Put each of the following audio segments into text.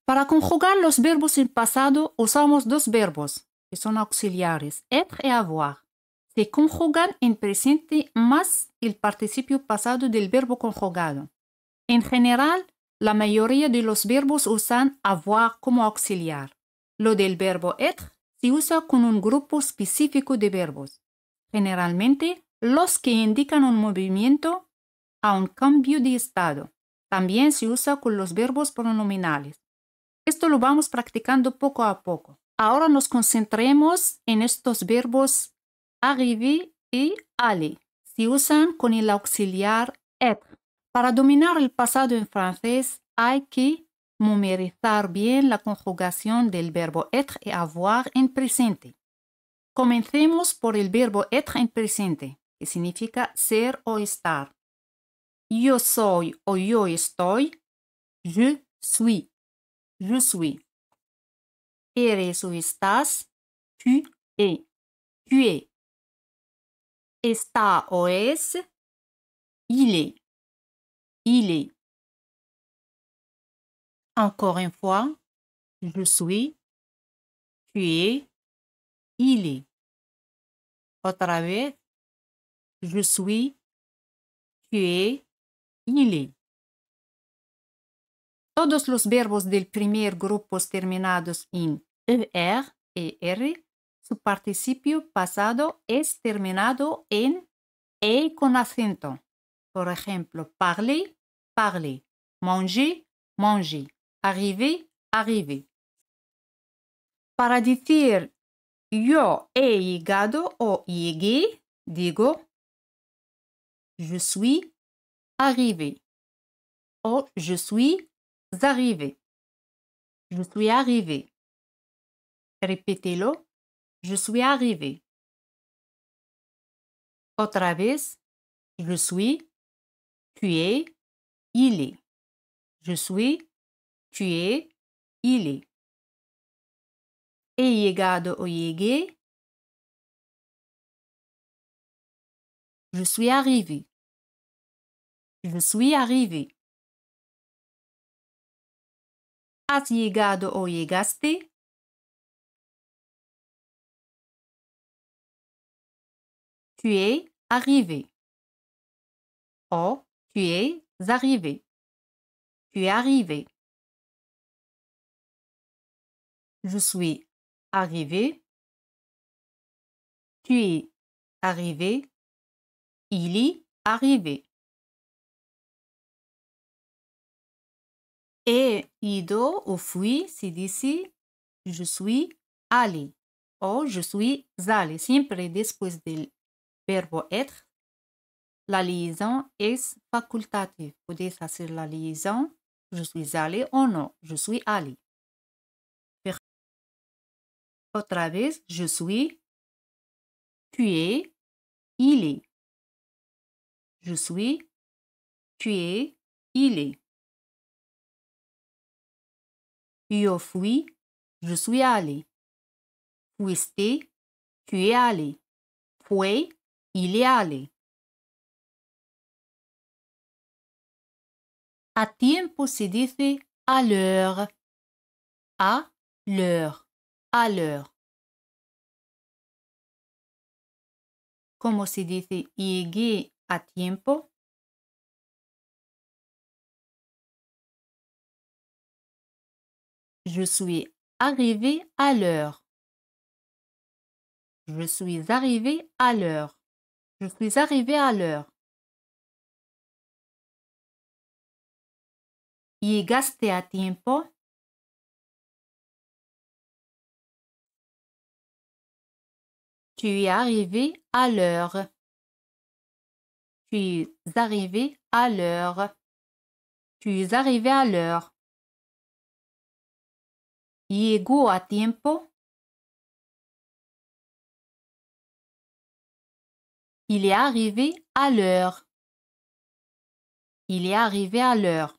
Para conjugar los verbos en pasado usamos dos verbos que son auxiliares, être y avoir. Se conjugan en presente más el participio pasado del verbo conjugado. En general, la mayoría de los verbos usan avoir como auxiliar. Lo del verbo être se usa con un grupo específico de verbos. Generalmente, los que indican un movimiento a un cambio de estado. También se usa con los verbos pronominales. Esto lo vamos practicando poco a poco. Ahora nos concentremos en estos verbos arriver y aller. Se usan con el auxiliar être. Para dominar el pasado en francés hay que memorizar bien la conjugación del verbo être y avoir en presente. Comencemos por el verbo être en presente, que significa ser o estar. Yo soy o yo estoy, je suis. Je suis. Eres o estás, tu es. Tu es. Está o es, il est. Il est. Encore une fois, je suis, tu es, il est. Otra vez, je suis, tu es, il est. Todos los verbos del primer grupo terminados en er y r, su participio pasado es terminado en e con acento. Por ejemplo, parler, parler, manger, manger, arriver, arriver. Para decir yo he llegado o llegué, digo je suis arrivé o je suis arrivé. Je suis arrivé. Répétez-le. Je suis arrivé. Otra vez. Je suis, tu es, il est. Je suis, tu es, il est. He llegado o llegué. Je suis arrivé. Je suis arrivé. Has llegado o llegaste. Tu es arrivé. O tu es arrivé. Tu es arrivé. Je suis arrivé. Tu es arrivé. Il est arrivé. He ido o fui se dice je suis allé o je suis allé. Siempre después del verbo être, la liaison es facultative. Puedes hacer la liaison je suis allé o no, je suis allé. Otra vez, je suis, tu es, il est. Je suis, tu es, il est. Yo fui, je suis allé. Fuiste, tu es allé. Fue, il est allé. A tiempo se dice à l'heure. À l'heure. À l'heure. Como se dice llegué a tiempo. Je suis arrivé à l'heure. Je suis arrivé à l'heure. Je suis arrivé à l'heure. Llegaste a tiempo. Tu es arrivé à l'heure. Tu es arrivé à l'heure. Tu es arrivé à l'heure. Llegó a tiempo. Il est arrivé à l'heure. Il est arrivé à l'heure.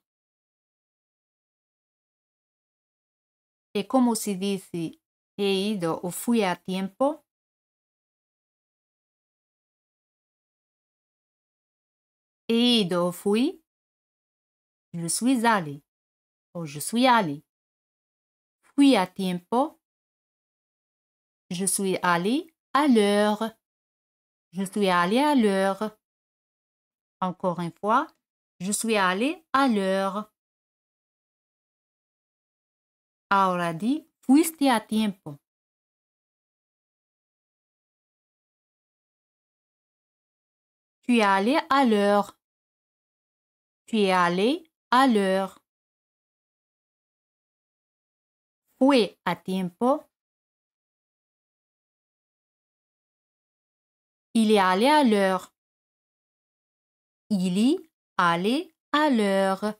Et como se dice he ido o fui a tiempo. He ido o fui. Je suis allé. O je suis allé. fui a tiempo. Je suis allé à l'heure. Je suis allé à l'heure. Encore une fois, je suis allé à l'heure. Ahora di, fuiste a tiempo. Tu es allé à l'heure. Tu es allé à l'heure. Fue a tiempo. Il est allé à l'heure. Il est allé à l'heure.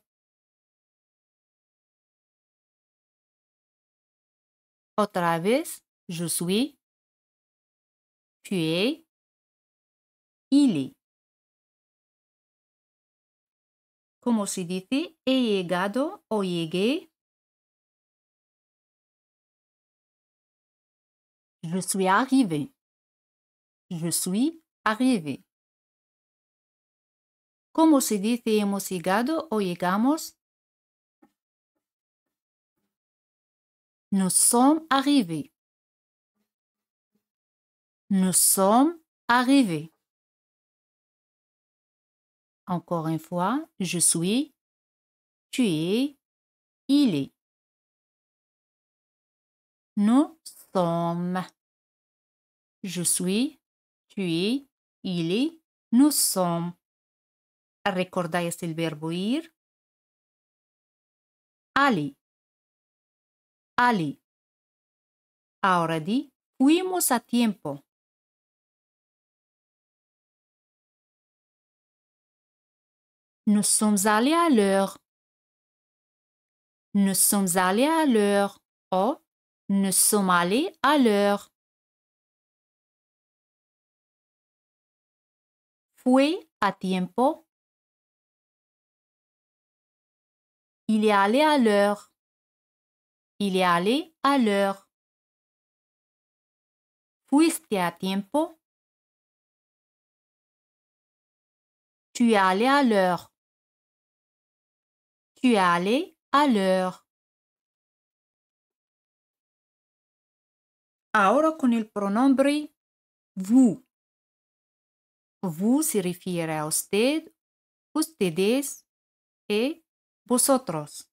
Otra vez, je suis, tu es, il est. Como se dice he llegado o llegué? Je suis arrivé. Je suis arrivé. Como se dice hemos llegado o llegamos? Nous sommes arrivés. Nous sommes arrivés. Encore une fois, je suis, tu es, il est. Nous sommes. Je suis, tu es, il est, nous sommes. ¿Recordáis el verbo ir? Aller. Aller. Ahora di, fuimos a tiempo. Nous sommes allés à l'heure. Nous sommes allés à l'heure. O nous sommes allés à l'heure. Fue a tiempo. Il est allé à l'heure. Il est allé à l'heure. Fuiste a tiempo. Tu es allé à l'heure. Tu es allé à l'heure. Ahora con el pronombre vous. Vous se refiere a usted, ustedes y vosotros.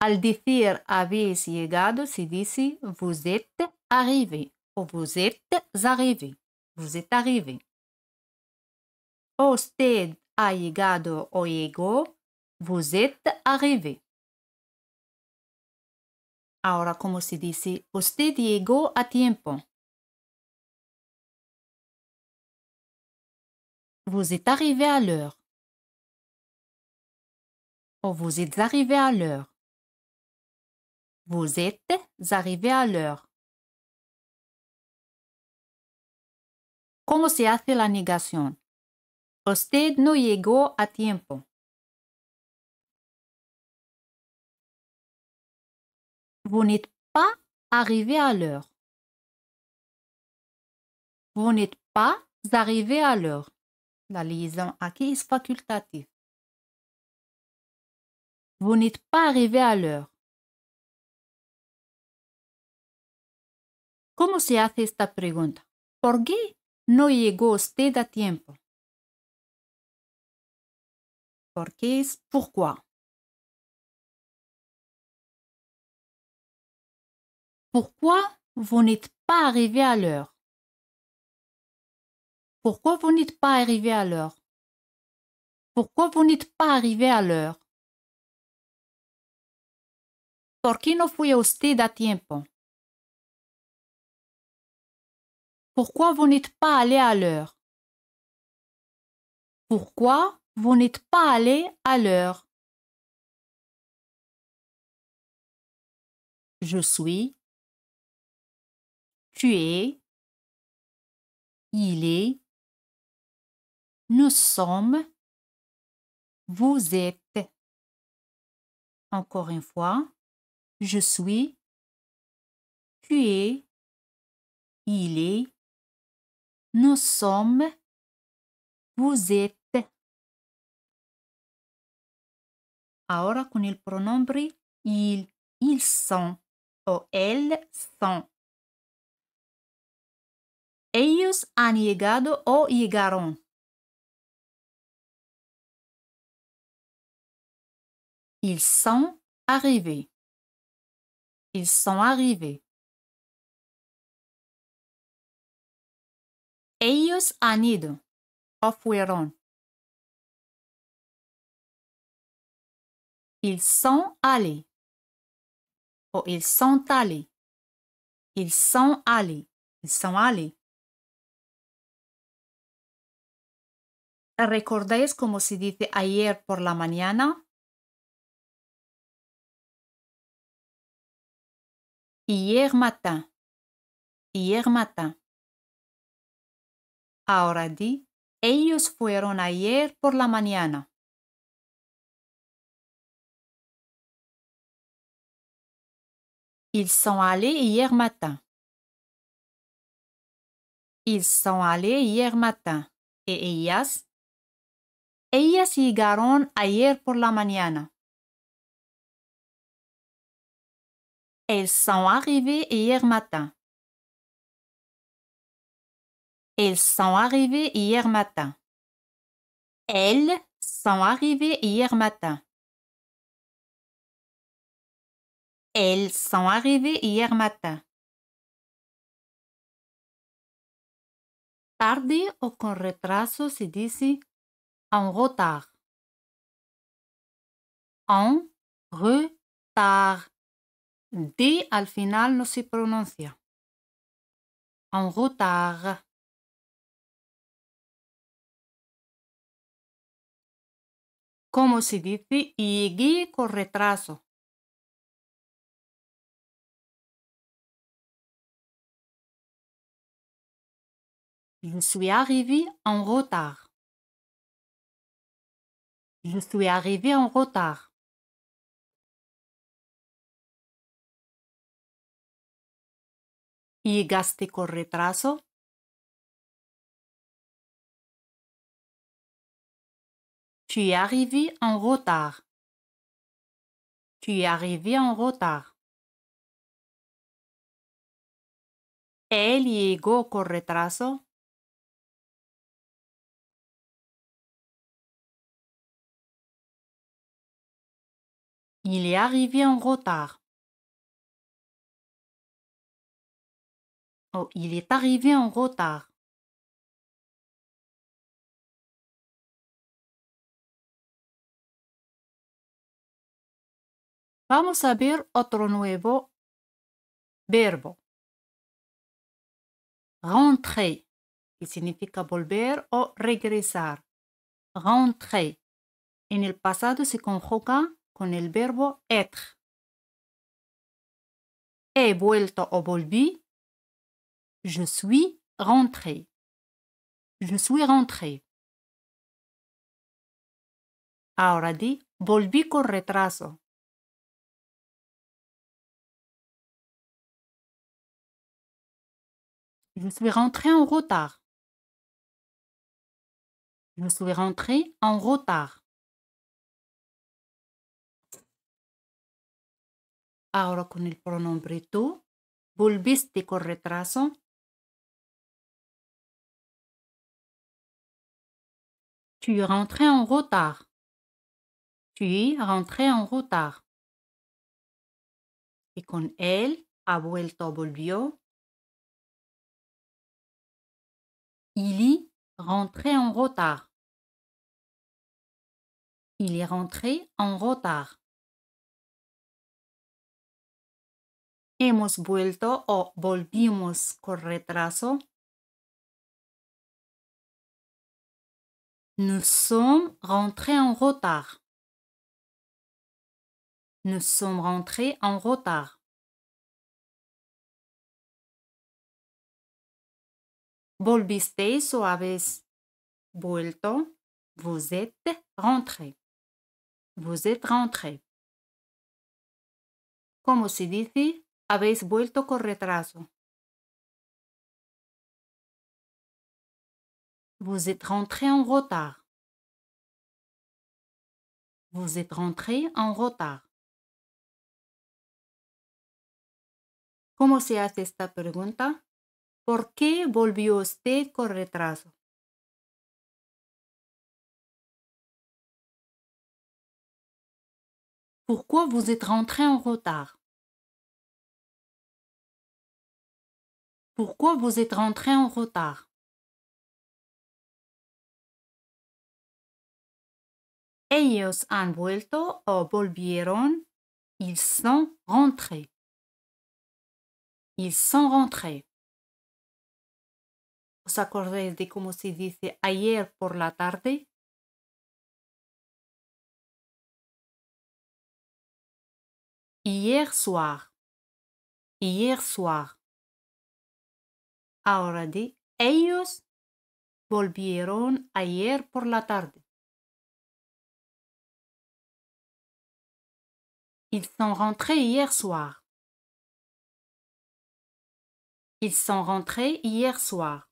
Al decir habéis llegado se dice vous êtes arrivé o vous êtes arrivé. Vous êtes arrivé. Usted ha llegado o llegó. Vous êtes arrivé. Ahora, ¿cómo se dice? Usted llegó a tiempo. Vous êtes arrivé à l'heure. O vous êtes arrivé à l'heure. Vous êtes arrivé à l'heure. ¿Cómo se hace la negación? Usted no llegó a tiempo. Vous n'êtes pas arrivé à l'heure. Vous n'êtes pas arrivé à l'heure. La liaison aquí es facultative. Vous n'êtes pas arrivé à l'heure. ¿Cómo se hace esta pregunta? ¿Por qué no llegó usted a tiempo? Porque es pourquoi. Pourquoi vous n'êtes pas arrivé à l'heure? Pourquoi vous n'êtes pas arrivé à l'heure? Pourquoi vous n'êtes pas arrivé à l'heure? ¿Por qué no fue usted a tiempo? Pourquoi vous n'êtes pas allé à l'heure? Pourquoi vous n'êtes pas allé à l'heure? Je suis, tu es, il est, nous sommes, vous êtes. Encore une fois, je suis, tu es, il est, nous sommes, vous êtes. Ahora con el pronombre ils sont o elles sont. Ellos han llegado o llegaron. Ils sont arrivés. Ils sont arrivés. Ellos han ido o fueron. Ils sont allés o ils sont allés. Ils sont allés. Ils sont allés. ¿Recordáis cómo se dice ayer por la mañana? Hier matin. Hier matin. Ahora di, ellos fueron ayer por la mañana. Ils sont allés hier matin. Ils sont allés hier matin. ¿Y ellas? Ellas llegaron ayer por la mañana. Elles sont arrivées hier matin. Elles sont arrivées hier matin. Elles sont arrivées hier matin. Elles sont arrivées hier matin. Tarde o con retraso se dice en retard. En retard. D al final no se pronuncia. En retard. ¿Cómo se dice? Llegué con retraso. Je suis arrivé en retard. Je suis arrivé en retard. ¿Llegaste con retraso? Tu es arrivé en retard. Tu es arrivé en retard. Él llegó con retraso. Il est arrivé en retard. Oh, il est arrivé en retard. Vamos a ver otro nuevo verbo. Rentrer, que significa volver o regresar. Rentrer. En el pasado se conjuga con el verbo être. He vuelto o volví. Je suis rentré. Je suis rentré. Ahora di, volví con retraso. Je suis rentré en retard. Je suis rentré en retard. Ahora con el pronombre tú, volviste con retraso. Tu es rentré en retard. Tu es rentré en retard. Y con él, ha vuelto o volvió. Il est rentré en retard. Il est rentré en retard. Hemos vuelto o volvimos con retraso. Nous sommes rentrés en retard. Nous sommes rentrés en retard. Volvisteis o habéis vuelto. Vous êtes rentrés. Vous êtes rentrés. ¿Cómo se dice? Habéis vuelto con retraso. Vous êtes rentrés en retard. Vous êtes rentrés en retard. ¿Cómo se hace esta pregunta? ¿Por qué volvió usted con retraso? Pourquoi vous êtes rentré en retard? Pourquoi vous êtes rentré en retard? Ellos han vuelto o volvieron. Ils sont rentrés. Ils sont rentrés. ¿Os acordáis de cómo se dice ayer por la tarde? Hier soir. Hier soir. Ahora di ellos volvieron ayer por la tarde. Ils sont rentrés hier soir. Ils sont rentrés hier soir.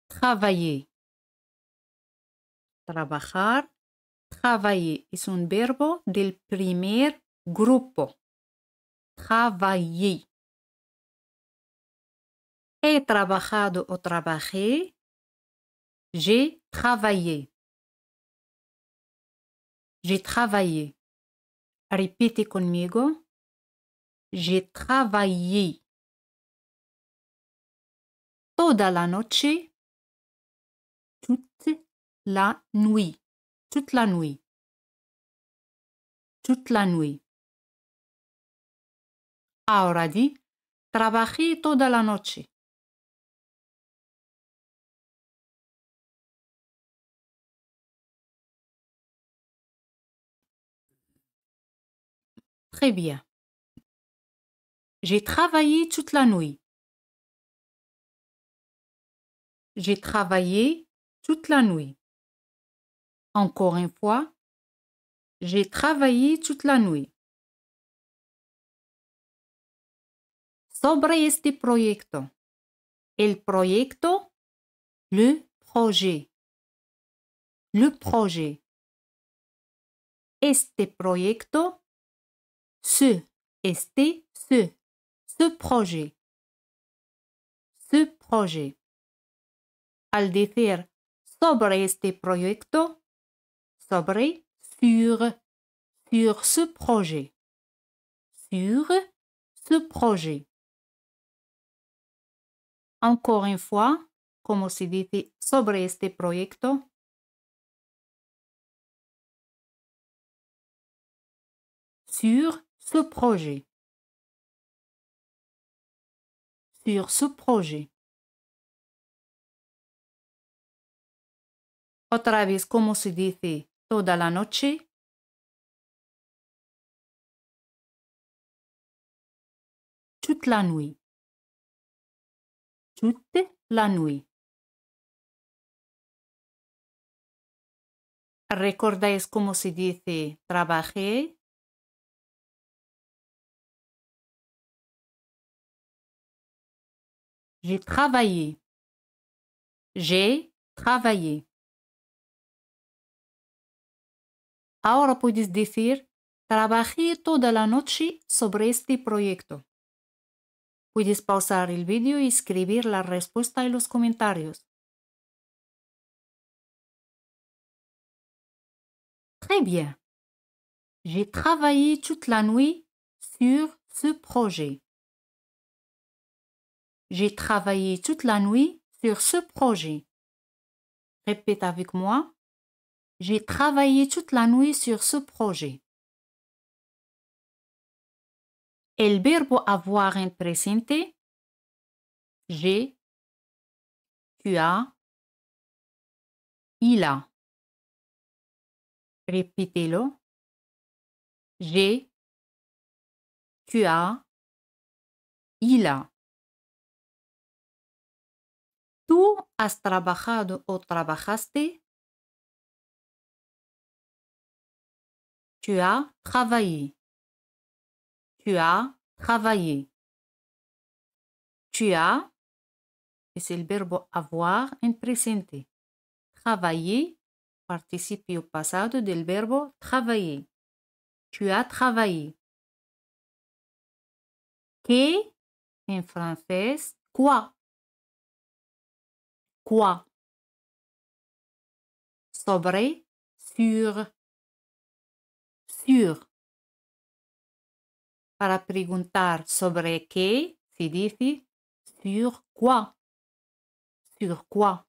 Travailler. Trabajar. Travailler es un verbo del primer grupo. Travailler. He trabajado o trabajé. J'ai travaillé. J'ai travaillé. Repite conmigo. J'ai travaillé. Toda la noche. Toute la nuit. Toute la nuit. Toute la nuit. Ahora di, trabajé toda la noche. Très bien. J'ai travaillé toute la nuit. J'ai travaillé toute la nuit. Encore une fois, j'ai travaillé toute la nuit. Sobre este proyecto. El proyecto, le projet. Le projet. Este proyecto, ce projet. Ce projet. Al decir sobre este proyecto, sobre, sur ce projet. Sur ce projet. Encore une fois, como se dice sobre este proyecto. Sur ce projet. Sur ce projet. Otra vez, como se dice toda la noche. Toute la nuit. Toute la nuit. ¿Recordáis cómo se dice trabajé? J'ai travaillé. J'ai travaillé. Ahora puedes decir trabajé toda la noche sobre este proyecto. Puedes pausar el vídeo y escribir la respuesta en los comentarios. Très bien. J'ai travaillé toute la nuit sur ce projet. J'ai travaillé toute la nuit sur ce projet. Répète avec moi. J'ai travaillé toute la nuit sur ce projet. El verbo avoir en presente. J'ai, tu as, il a. Répétez-le. J'ai, tu as, il a. ¿Tú has trabajado o trabajaste? Tu as travaillé. Tu as travaillé. Tu as es el verbo avoir en presente. Travailler, participio pasado del verbo travailler. Tu as travaillé. ¿Qué? En francés, quoi? Quoi? Sobre, sur, sur. Para preguntar sobre qué, se dice sur quoi. Sur quoi.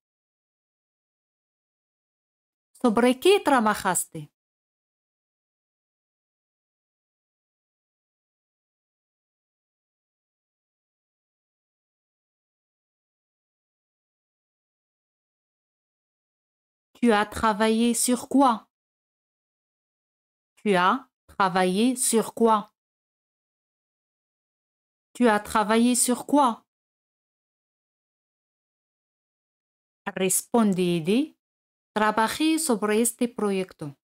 ¿Sobre qué trabajaste? Tu as travaillé sur quoi? Tu as travaillé sur quoi? Tu as travaillé sur quoi? Responded. Trabajé sobre este proyecto.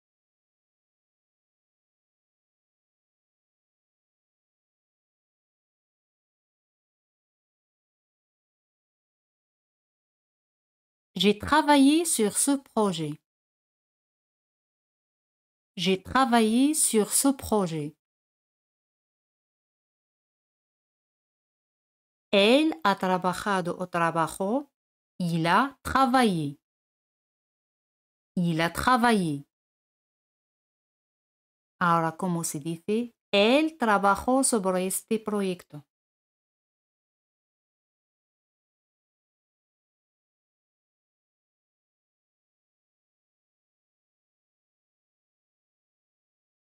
J'ai travaillé sur ce projet. J'ai travaillé sur ce projet. Él ha trabajado o trabajó. Il a travaillé. Il a travaillé. Ahora, ¿cómo se dice? Él trabajó sobre este proyecto.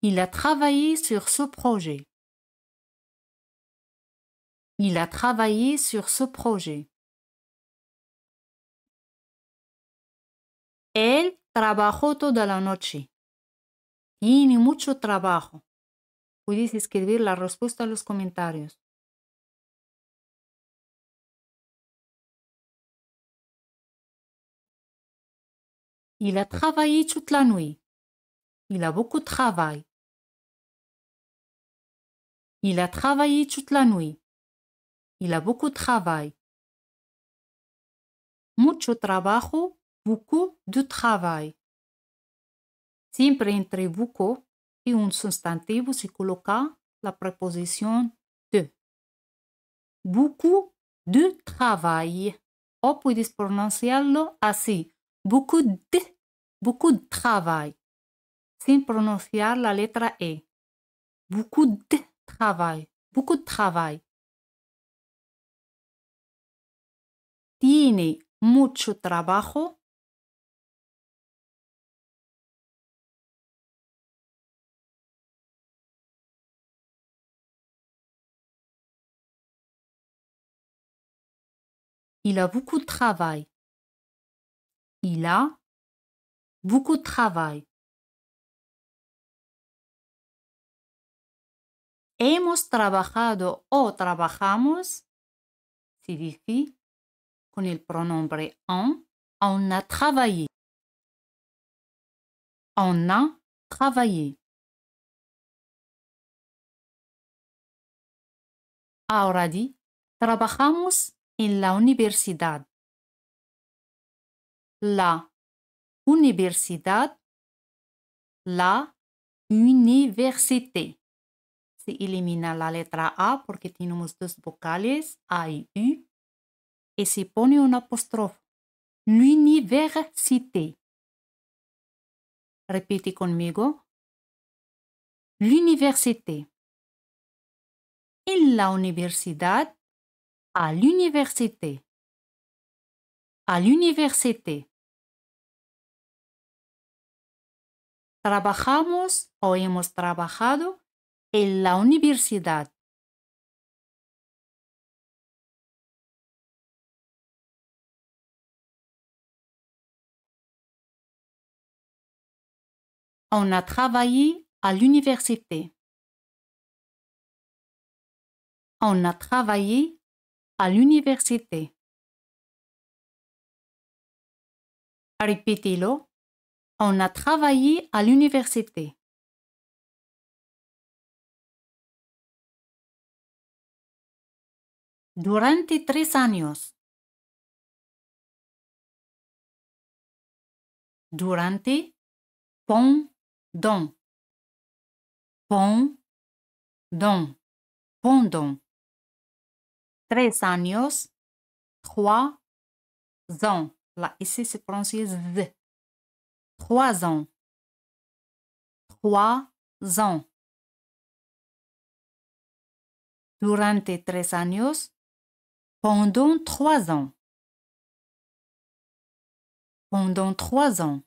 Il a travaillé sur ce projet. Il a travaillé sur ce projet. Él trabajó toda la noche. Tiene mucho trabajo. Puedes escribir la respuesta en los comentarios. Il a travaillé toute la nuit. Il a beaucoup de travail. Il a travaillé toute la nuit. Il a beaucoup de travail. Mucho trabajo, beaucoup de travail. Siempre entre beaucoup y un sustantivo se coloca la preposición de. Beaucoup de travail. O puedes pronunciarlo así. Beaucoup de travail. Sin pronunciar la letra E. Beaucoup de travail. Beaucoup de travail. Tiene mucho trabajo. Il a beaucoup de travail. Il a beaucoup de travail. Hemos trabajado o trabajamos, se dice con el pronombre on a travaillé. On a travaillé. Ahora di, trabajamos en la universidad. La universidad. La université. Se elimina la letra A porque tenemos dos vocales, A y U, y se pone un apóstrofo. L'université. Repite conmigo. L'université. En la universidad. À l'université. À l'université. Trabajamos o hemos trabajado en la universidad. On a travaillé à l'université. On a travaillé à l'université. Répétez-le. On a travaillé à l'université. Durante 3 años. Durante, pendant. Pendant. Pendant. 3 años. 3 ans. Là, ici, c'est prononcé Z. 3 ans. 3 ans. Durante 3 años. Pendant 3 ans. Pendant 3 ans.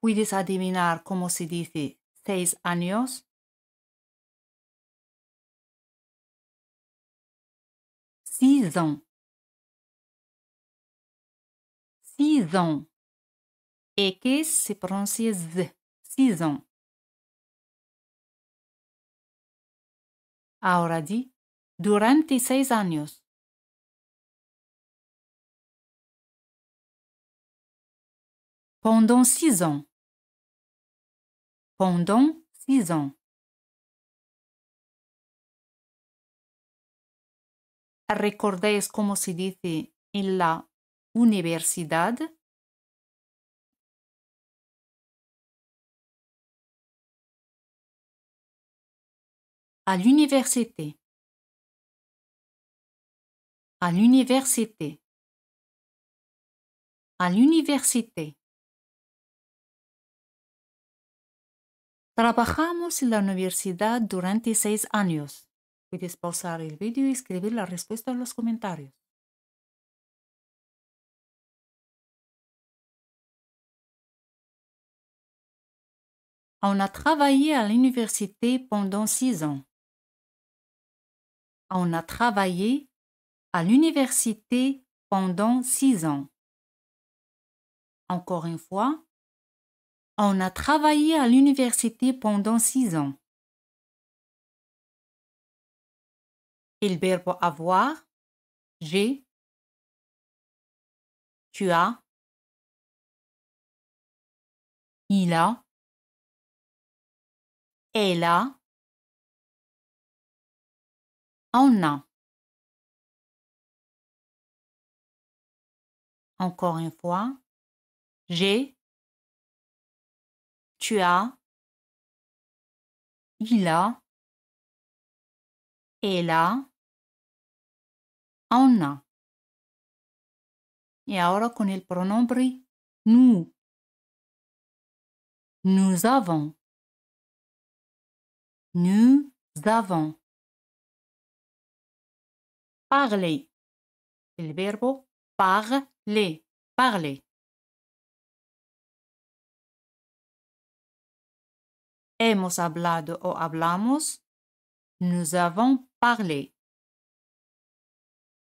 ¿Puedes adivinar cómo se dice 6 años? 6 ans. 6 ans. X se pronuncia Z. 6 ans. Ahora di, durante 6 años. Pendant 6 ans. Pendant 6 ans. ¿Recordáis cómo se dice en la universidad? À l'université. À l'université. À l'université. Trabajamos en la universidad durante 6 años. Puedes pausar el vídeo y escribir la respuesta en los comentarios. On a travaillé à l'université pendant 6 ans. On a travaillé à l'université pendant 6 ans. Encore une fois, on a travaillé à l'université pendant 6 ans. El verbo avoir, j'ai, tu as, il a, elle a, on a. Encore une fois, j'ai, tu as, il a, elle a, on a. Y ahora con el pronombre nous. Nous avons. Nous avons. Parler. El verbo parler. Parler. Hemos hablado o hablamos. Nous avons parlé.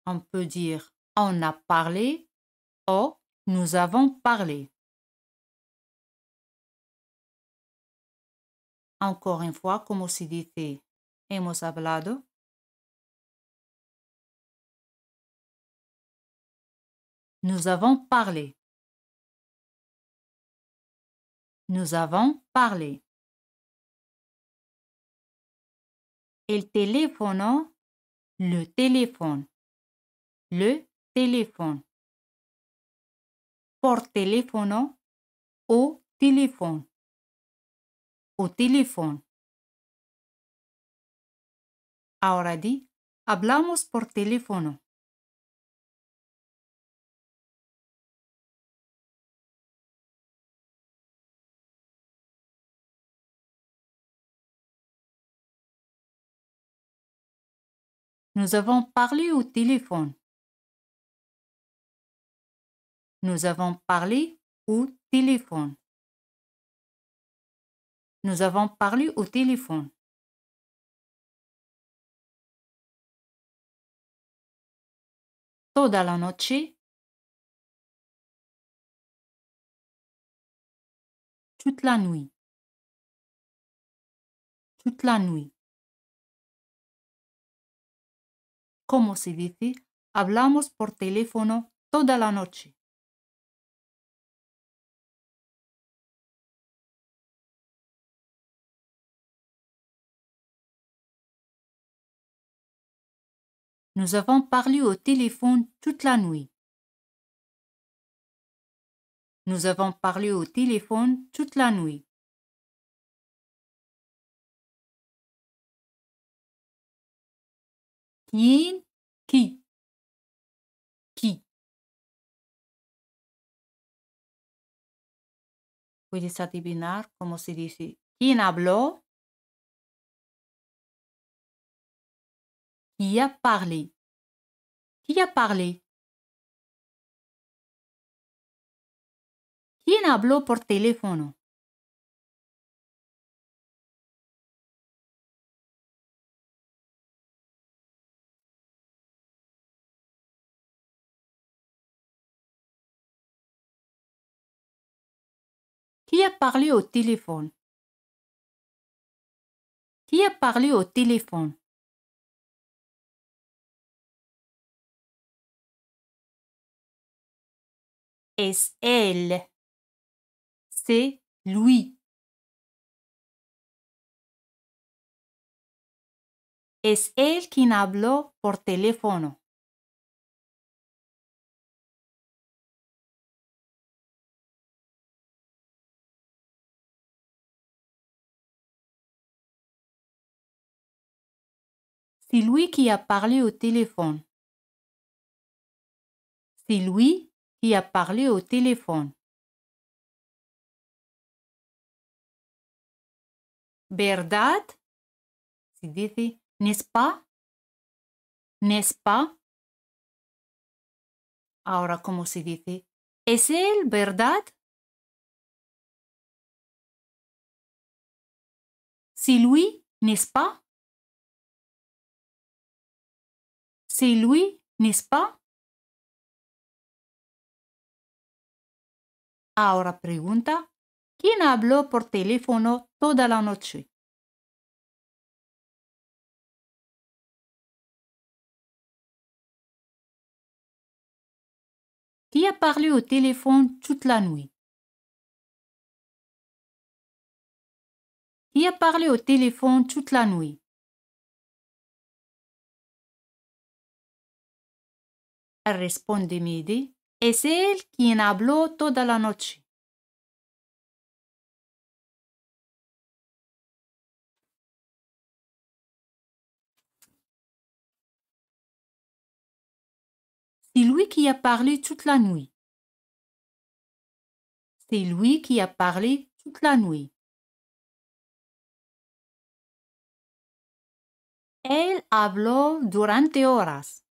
On peut dire on a parlé o nous avons parlé. Encore une fois, como se dice hemos hablado. Nous avons parlé. Nous avons parlé. El teléfono, le téléphone. Le téléphone. Por teléfono, au téléphone. Au téléphone. Ahora di, hablamos por teléfono. Nous avons parlé au téléphone. Nous avons parlé au téléphone. Nous avons parlé au téléphone. Toda la noche. Toute la nuit. Toute la nuit. ¿Cómo se dice? Hablamos por teléfono toda la noche. Nous avons parlé au téléphone toute la nuit. Nous avons parlé au téléphone toute la nuit. ¿Quién? ¿Qui? ¿Qui? ¿Puedes adivinar cómo se dice? ¿Quién habló? Qui a parlé? Qui a parlé? ¿Quién habló por teléfono? Qui a parlé au téléphone? Qui a parlé au téléphone? Es él. C'est lui. Es él quien habló por teléfono. C'est lui qui a parlé au téléphone. C'est lui qui a parlé au téléphone. ¿Verdad? Se dice, ¿n'est-ce pas? ¿N'est-ce pas? Ahora, ¿cómo se dice? ¿Es él, verdad? C'est lui, n'est-ce pas? C'est lui, n'est-ce pas? Ahora pregunta, ¿quién habló por teléfono toda la noche? Qui a parlé au téléphone toute la nuit? Qui a parlé au téléphone toute la nuit? Respóndeme de, es él quien habló toda la noche. C'est lui qui a parlé toute la nuit. C'est lui qui a parlé toute la nuit. Él habló durante horas.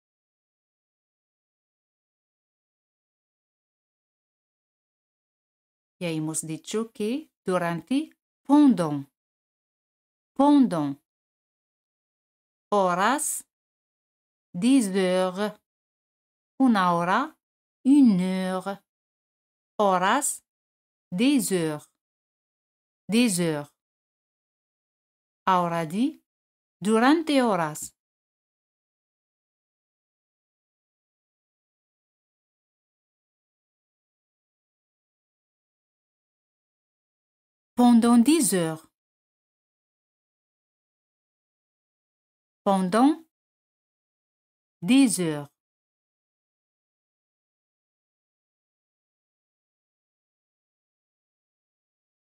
Ya hemos dicho que durante, pendant. Pendant. Horas, 10 heures. Una hora, 1 heure. Horas, des heures. Des heures. Ahora di, durante horas. Pendant 10 heures. Pendant 10 heures.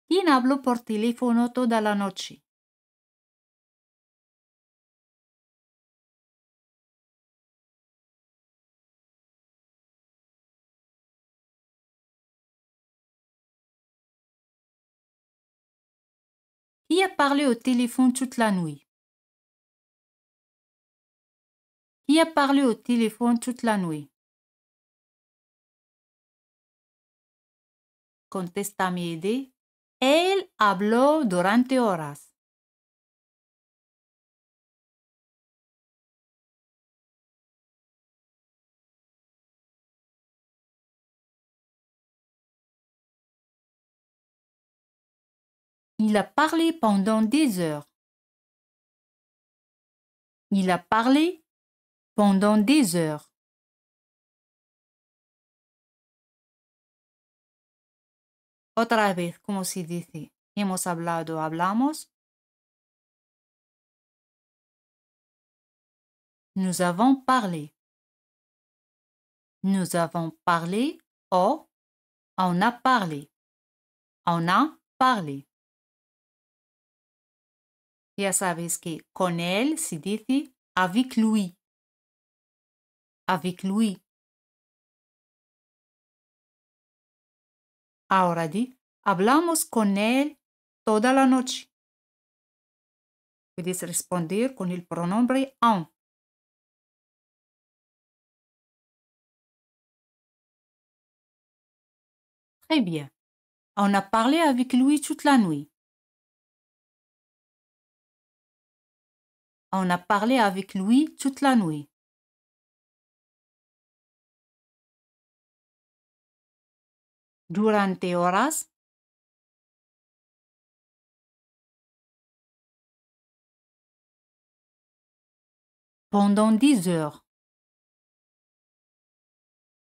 ¿Quién habló por teléfono toda la noche? Qui a parlé au téléphone toute la nuit? Qui a parlé au téléphone toute la nuit? Contéstame de, él habló durante horas. Il a parlé pendant des heures. Il a parlé pendant des heures. Otra vez, ¿cómo se dice? Hemos hablado, hablamos. Nous avons parlé. Nous avons parlé o on a parlé. On a parlé. Ya sabes que con él se dice avec lui. avec lui. Ahora di, hablamos con él toda la noche. Puedes responder con el pronombre en. Très bien. On a parlé avec lui toute la nuit. On a parlé avec lui toute la nuit. Durante horas. Pendant 10 heures.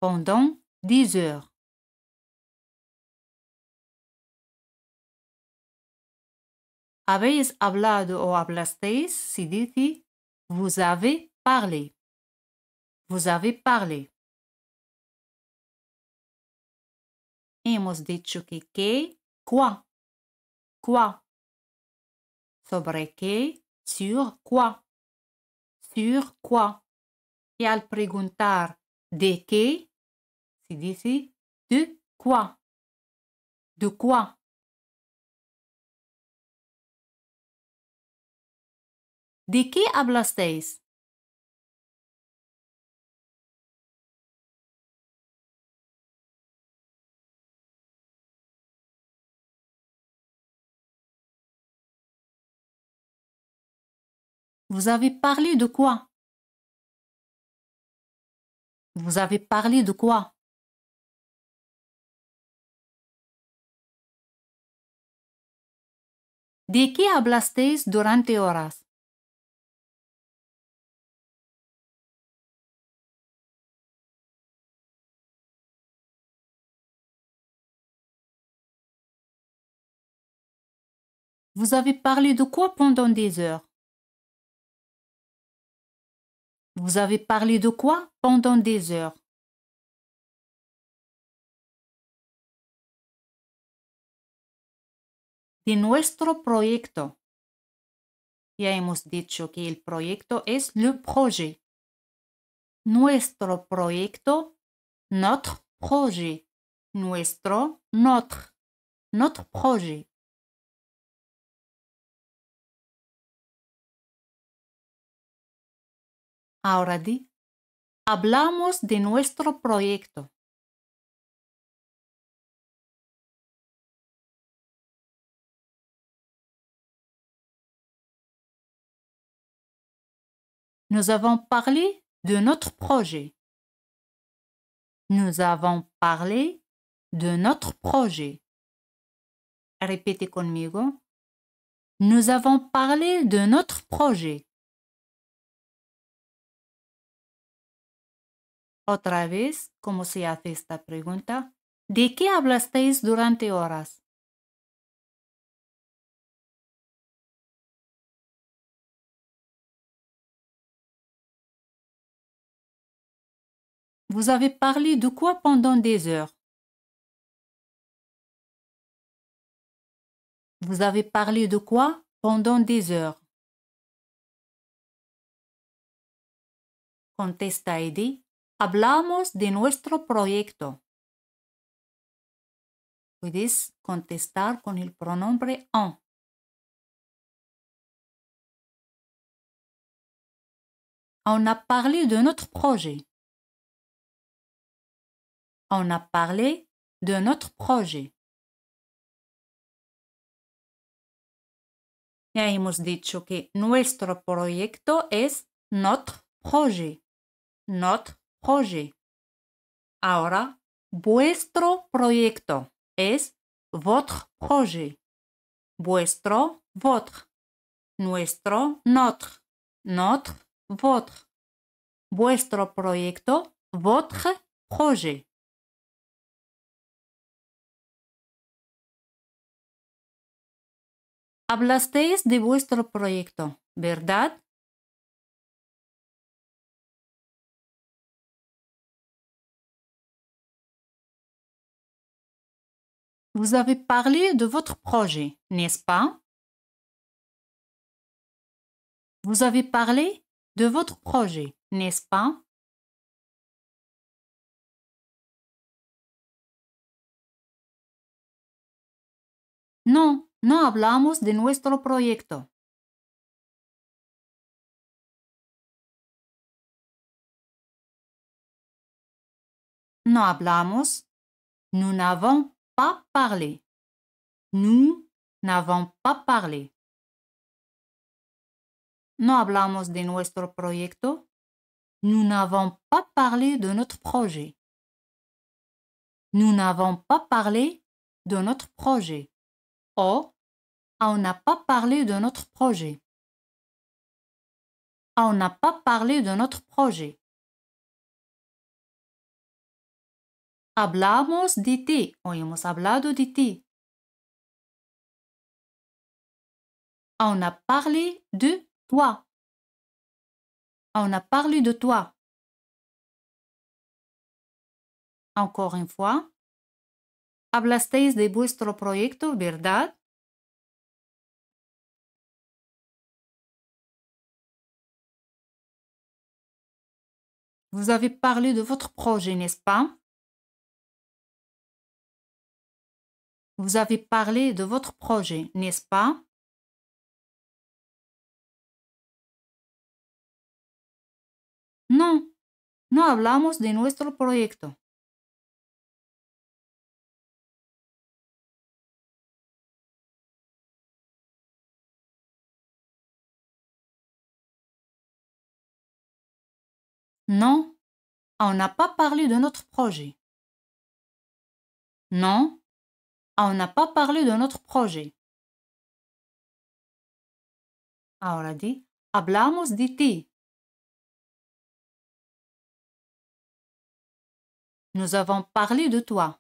Pendant 10 heures. Habéis hablado o hablasteis si dice vous avez parlé. Vous avez parlé. Hemos dicho que, quoi. Quoi. Sobre qué, sur quoi. Sur quoi. Y al preguntar de qué, se dice de quoi. De quoi. ¿De qué hablasteis? Vous avez parlé de quoi? Vous avez parlé de quoi? ¿De qué hablasteis durante horas? Vous avez parlé de quoi pendant des heures? Vous avez parlé de quoi pendant des heures? De nuestro proyecto. Ya hemos dicho que el proyecto es le projet. Nuestro proyecto, notre projet. Nuestro, notre projet. Ahora di, hablamos de nuestro proyecto. Nous avons parlé de notre projet. Nous avons parlé de notre projet. Répétez conmigo. Nous avons parlé de notre projet. Otra vez, ¿cómo se hace esta pregunta? ¿De qué hablasteis durante horas? Vous avez parlé de quoi pendant des heures? Vous avez parlé de quoi pendant des heures? Contesta y di, hablamos de nuestro proyecto. Puedes contestar con el pronombre en. On a parlé de notre projet. On a parlé de notre projet. Ya hemos dicho que nuestro proyecto es notre projet. Notre projet. Ahora, vuestro proyecto es votre projet. Vuestro, votre. Nuestro, notre. Notre, votre. Vuestro proyecto, votre projet. Hablasteis de vuestro proyecto, ¿verdad? Vous avez parlé de votre projet, n'est-ce pas? Vous avez parlé de votre projet, n'est-ce pas? No, no hablamos de nuestro proyecto. No hablamos. Nous n'avons pas parlé. Nous n'avons pas parlé. No hablamos de nuestro proyecto. Nous n'avons pas parlé de notre projet. Nous n'avons pas parlé de notre projet. O, on n'a pas parlé de notre projet. On n'a pas parlé de notre projet. Hablamos de ti. O hemos hablado de ti. On a parlé de toi. On a parlé de toi. Encore une fois. Hablasteis de vuestro proyecto, ¿verdad? Vous avez parlé de votre projet, n'est-ce pas? Vous avez parlé de votre projet, n'est-ce pas? No, no hablamos de nuestro proyecto. Non, on n'a pas parlé de notre projet. Non, on n'a pas parlé de notre projet. Ahora di, hablamos de ti. Nous avons parlé de toi.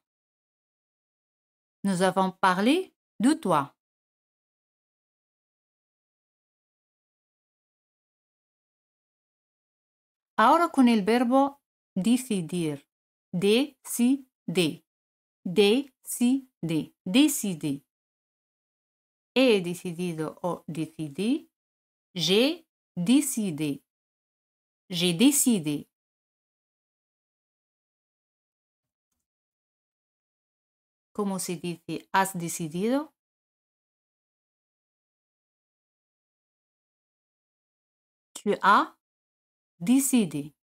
Nous avons parlé de toi. Ahora con el verbo decidir. Decidir. Decidir. Decidir. He decidido o decidí. J'ai décidé. J'ai décidé. ¿Cómo se dice has decidido? Tu as décidé.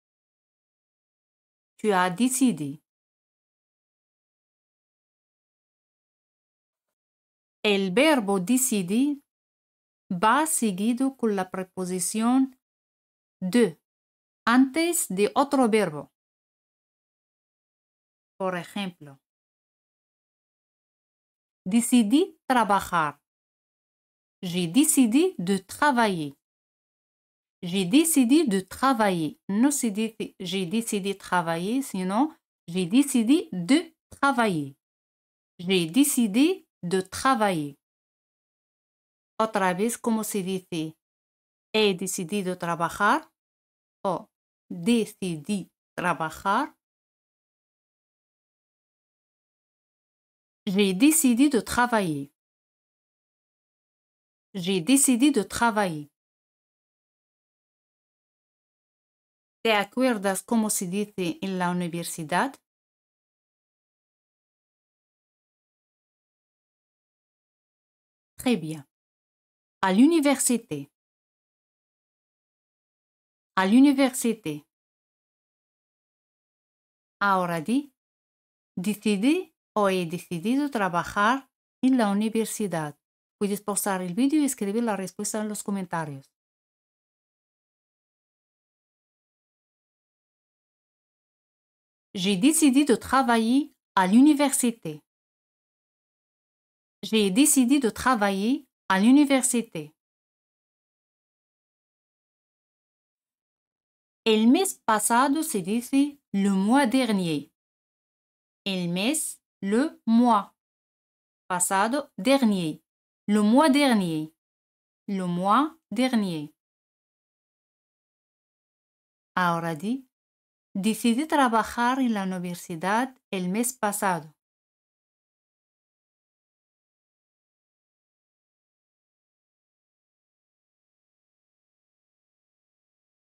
Tu as décidé. El verbo decidir va seguido con la preposición de antes de otro verbo. Por ejemplo, decidí trabajar. J'ai décidé de travailler. J'ai décidé de travailler. No se dice j'ai décidé de travailler, sinon j'ai décidé de travailler. J'ai décidé de travailler. Otra vez, ¿cómo se dice he decidido trabajar o decidí trabajar? J'ai décidé de travailler. J'ai décidé de travailler. ¿Te acuerdas cómo se dice en la universidad? Très bien. À l'université. À l'université. Ahora di, decidí o he decidido trabajar en la universidad. Puedes pausar el vídeo y escribir la respuesta en los comentarios. J'ai décidé de travailler à l'université. J'ai décidé de travailler à l'université. El mes pasado se dice le mois dernier. El mes, le mois. Pasado, dernier. Le mois dernier. Le mois dernier. Ahora di, decidí trabajar en la universidad el mes pasado.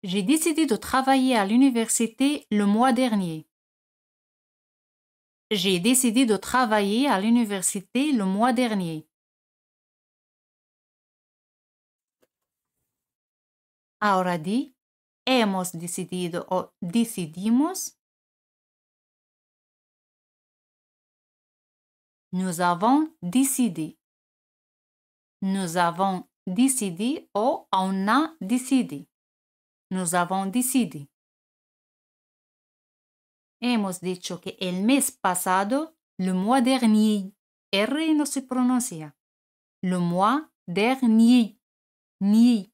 J'ai décidé de travailler à l'université le mois dernier. J'ai décidé de travailler à l'université le mois dernier. Ahora di, hemos decidido o decidimos. Nous avons décidé. Nous avons décidé o on a décidé. Nous avons décidé. Hemos dicho que el mes pasado, le mois dernier, R no se pronuncia. Le mois dernier, ni.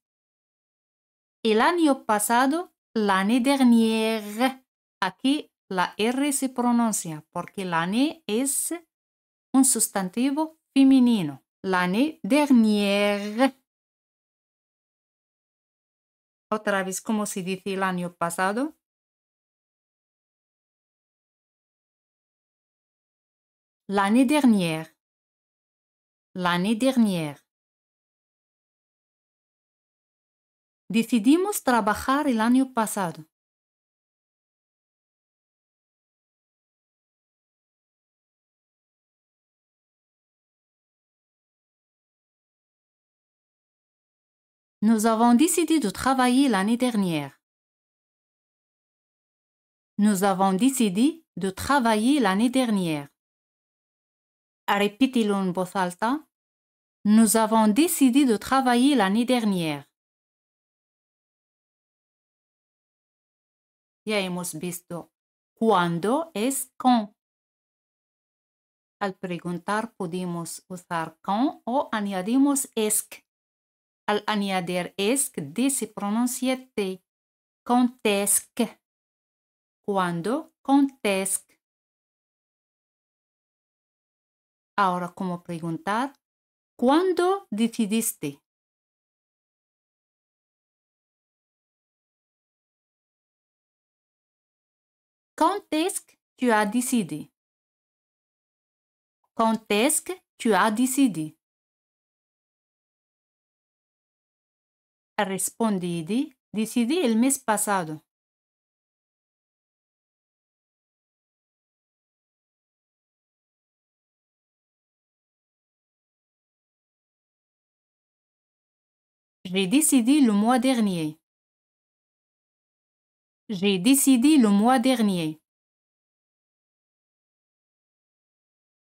El año pasado, l'année dernière. Aquí la R se pronuncia porque l'année es un sustantivo femenino. L'année dernière. Otra vez, ¿cómo se dice el año pasado? L'année dernière. L'année dernière. Decidimos trabajar el año pasado. Nous avons décidé de travailler l'année dernière. Nous avons décidé de travailler l'année dernière. Repítelo en voz alta. Nous avons décidé de travailler l'année dernière. Ya hemos visto cuándo es quand. Al preguntar podemos usar quand o añadimos esc. Al añadir esc, D se pronuncia T. Quand est-ce que. Cuando, quand est-ce que. Ahora, como preguntar, ¿cuándo decidiste? Quand est-ce que tu as décidé? Quand est-ce que tu as décidé? Respondí, decidí el mes pasado. J'ai décidé le mois dernier. J'ai décidé le mois dernier.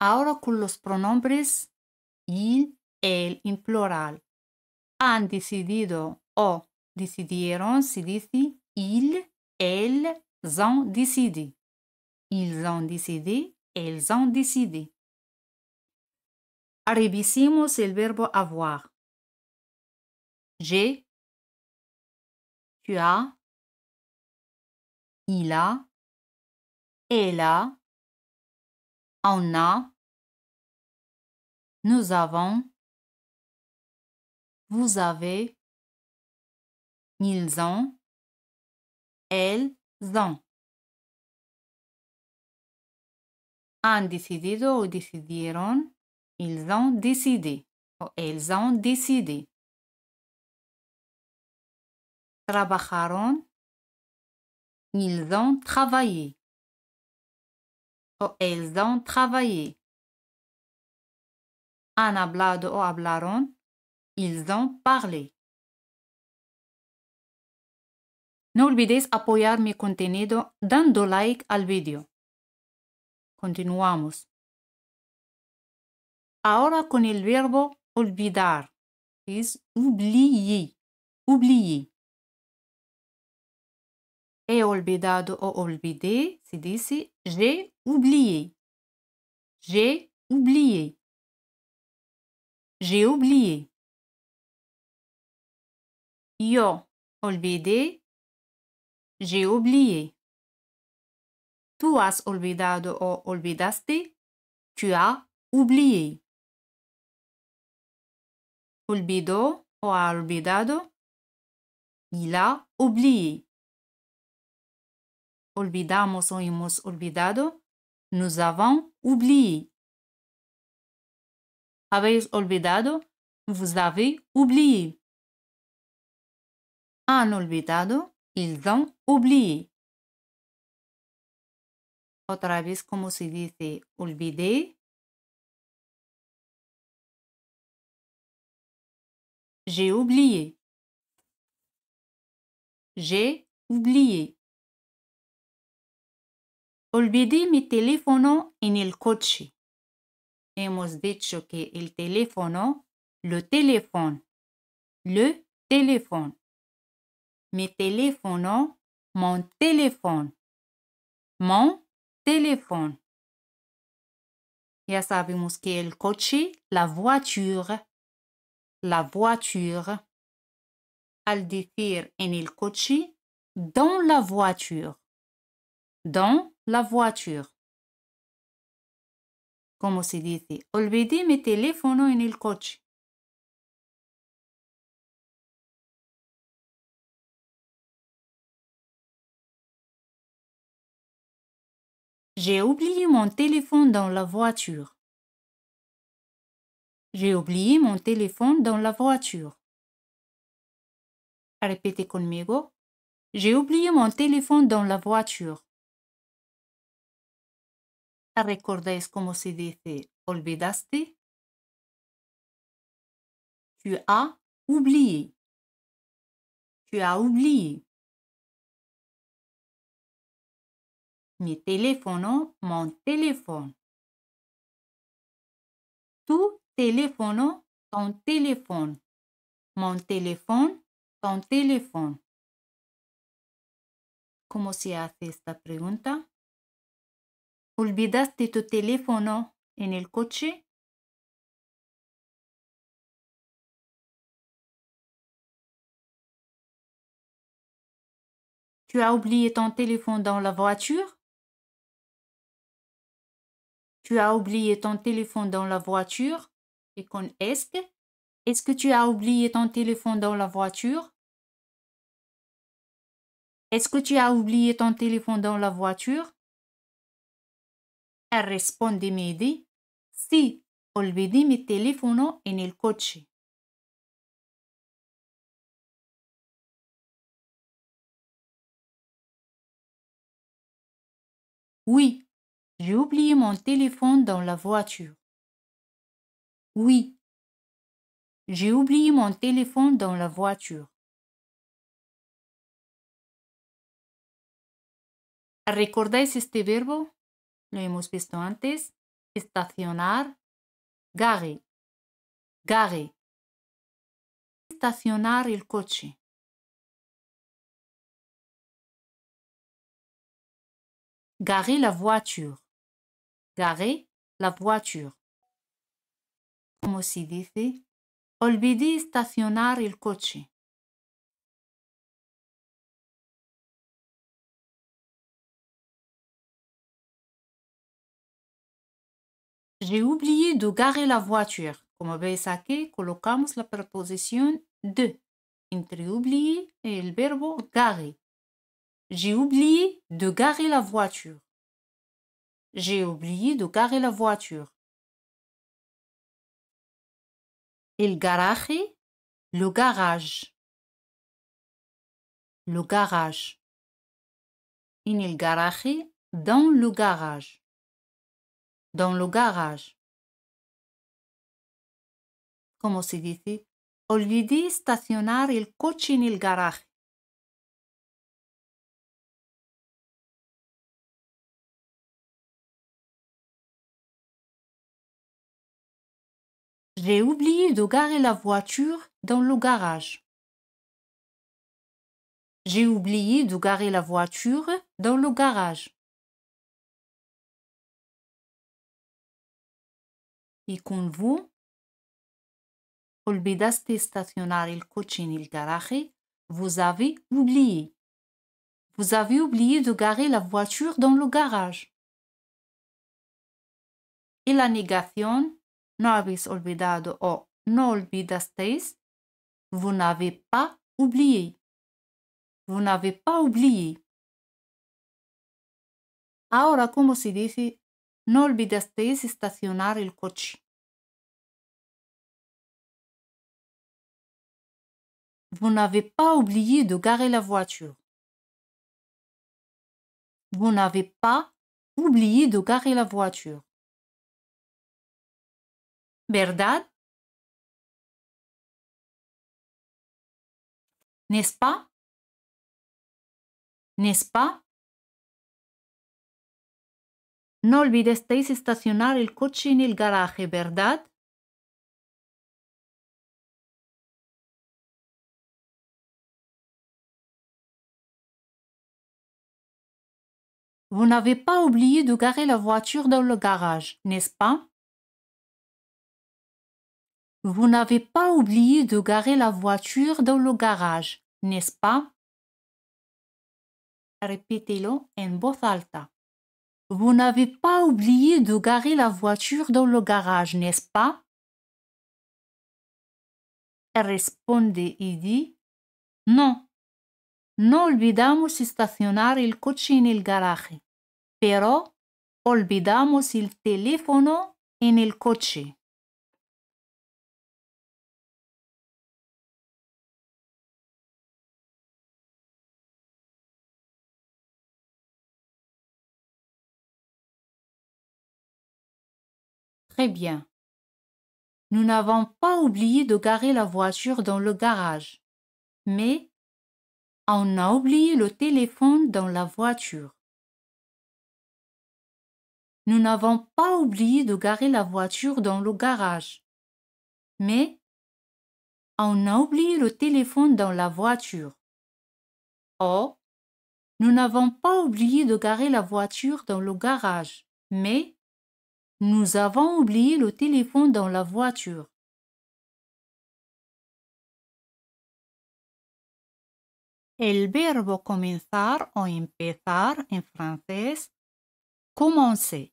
Ahora con los pronombres il, él en plural. Han decidido o decidieron se dice il, elles ont décidé. Ils ont décidé, elles ont décidé. Revisemos el verbo avoir. J'ai, tu as, il a, elle a, on a, nous avons, vous avez, ils ont, elles ont. Han decidido o decidieron, ils ont décidé o elles ont décidé. Trabajaron, ils ont travaillé o elles ont travaillé. Han hablado o hablaron, ils ont parlé. No olvidéis apoyar mi contenido dando like al vídeo. Continuamos. Ahora con el verbo olvidar. Es oublier. Oublier. He olvidado o olvidé. Se dice j'ai oublié. J'ai oublié. J'ai oublié. Yo olvidé. J'ai oublié. Tú has olvidado o olvidaste. Tu as oublié. Olvidó o ha olvidado. Il a oublié. Olvidamos o hemos olvidado. Nous avons oublié. Habéis olvidado. Vous avez oublié. Han olvidado. Ils ont oublié. Otra vez, como se dice olvidé. J'ai oublié. J'ai oublié. Olvidé mi telefono en el coche. Hemos dicho que el teléfono, le téléphone. Mi teléfono, mon téléphone. Mon téléphone. Ya sabemos que el coche, la voiture. Al decir en el coche, dans la voiture. Dans la voiture. Como se dice, olvidé mi teléfono en el coche. J'ai oublié mon téléphone dans la voiture. J'ai oublié mon téléphone dans la voiture. Répétez conmigo. J'ai oublié mon téléphone dans la voiture. ¿Recordáis cómo se dice olvidaste? Tu as oublié. Tu as oublié. Mi teléfono, mon téléphone. Tu teléfono, ton téléphone. Mon téléphone, ton téléphone. ¿Cómo se hace esta pregunta? ¿Olvidaste tu teléfono en el coche? Tu as oublié ton téléphone dans la voiture? Tu as oublié ton téléphone dans la voiture? Et con est-ce que tu as oublié ton téléphone dans la voiture? Est-ce que tu as oublié ton téléphone dans la voiture? Respondimi di sì, olvidé mi telefono en el coche. Oui, j'ai oublié mon téléphone dans la voiture. Oui, j'ai oublié mon téléphone dans la voiture. ¿Recordáis este verbo? Lo hemos visto antes. Estacionar, gare. Gare. Estacionar el coche. Garer la voiture. Garer la voiture. ¿Cómo se dice? Olvidé estacionar el coche. J'ai oublié de garer la voiture. Como veis aquí, colocamos la preposición de entre oublier y el verbo garer. J'ai oublié de garer la voiture. J'ai oublié de garer la voiture. El garaje, le garage. Le garage. En el garaje, dans le garage. Dans le garage. Como se dice? Olvidé estacionar el coche en el garaje. J'ai oublié de garer la voiture dans le garage. J'ai oublié de garer la voiture dans le garage. Y con vous, olvidaste estacionar el coche en el garaje, vous avez oublié. Vous avez oublié de garer la voiture dans le garage. Y la negación, no habéis olvidado o no olvidasteis, vous n'avez pas oublié. Vous n'avez pas oublié. Ahora, ¿cómo se dice? No olvidasteis estacionar el coche. Vous n'avez pas oublié de garer la voiture. Vous n'avez pas oublié de garer la voiture. ¿Verdad? N'est-ce pas? n'est-ce pas? No olvidasteis estacionar el coche en el garaje, ¿verdad? Vous n'avez pas oublié de garer la voiture dans le garage, n'est-ce pas? Vous n'avez pas oublié de garer la voiture dans le garage, n'est-ce pas? Répétez-le en voz alta. Vous n'avez pas oublié de garer la voiture dans le garage, n'est-ce pas? Responde y di, no, no olvidamos estacionar el coche en el garaje, pero olvidamos el teléfono en el coche. Très bien. Nous n'avons pas oublié de garer la voiture dans le garage, mais on a oublié le téléphone dans la voiture. Nous n'avons pas oublié de garer la voiture dans le garage, mais on a oublié le téléphone dans la voiture. Oh, nous n'avons pas oublié de garer la voiture dans le garage, mais nous avons oublié le téléphone dans la voiture. El verbo comenzar o empezar en francés, commencer.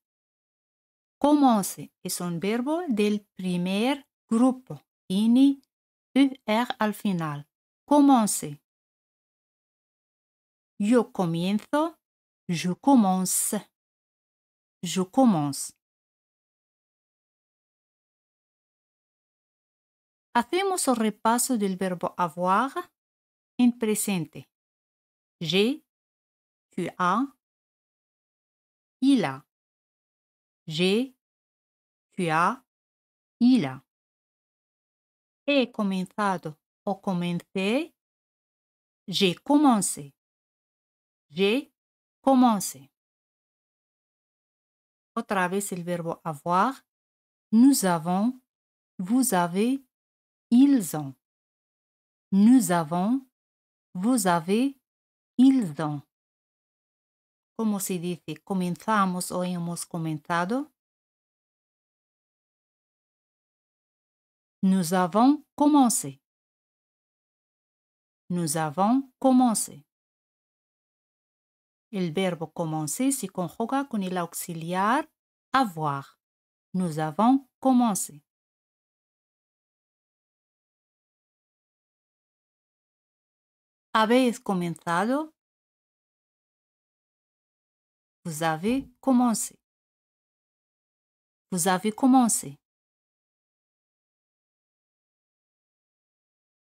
Commencer es un verbo del primer grupo, tiene ER al final. Commencer. Yo comienzo, je commence. Je commence. Hacemos el repaso del verbo avoir en presente. J'ai, tu as, il a. J'ai, tu as, il a. He comenzado o comencé, j'ai commencé. J'ai commencé. Otra vez el verbo avoir. Nous avons, vous avez, ils ont. Nous avons, vous avez, ils ont. ¿Cómo se dice comenzamos o hemos comenzado? Nous avons commencé. Nous avons commencé. El verbo commencer se conjuga con el auxiliar avoir. Nous avons commencé. ¿Habéis comenzado? Vous avez commencé. Vous avez commencé.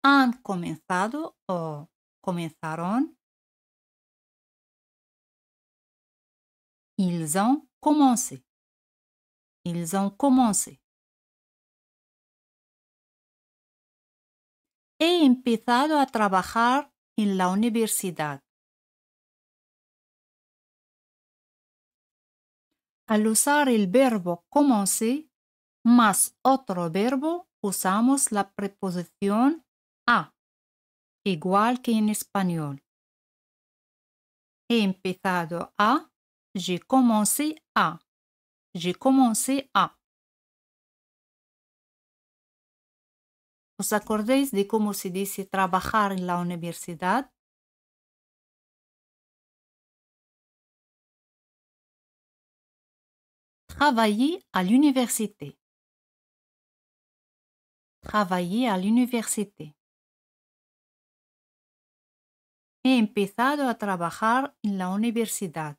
Han comenzado o comenzaron. Ils ont commencé. Ils ont commencé. He empezado a trabajar en la universidad. Al usar el verbo commencer más otro verbo, usamos la preposición a, igual que en español. He empezado a, j'ai commencé a. J'ai commencé a. ¿Os acordáis de cómo se dice trabajar en la universidad? Travailler à l'université. Travailler à l'université. He empezado a trabajar en la universidad.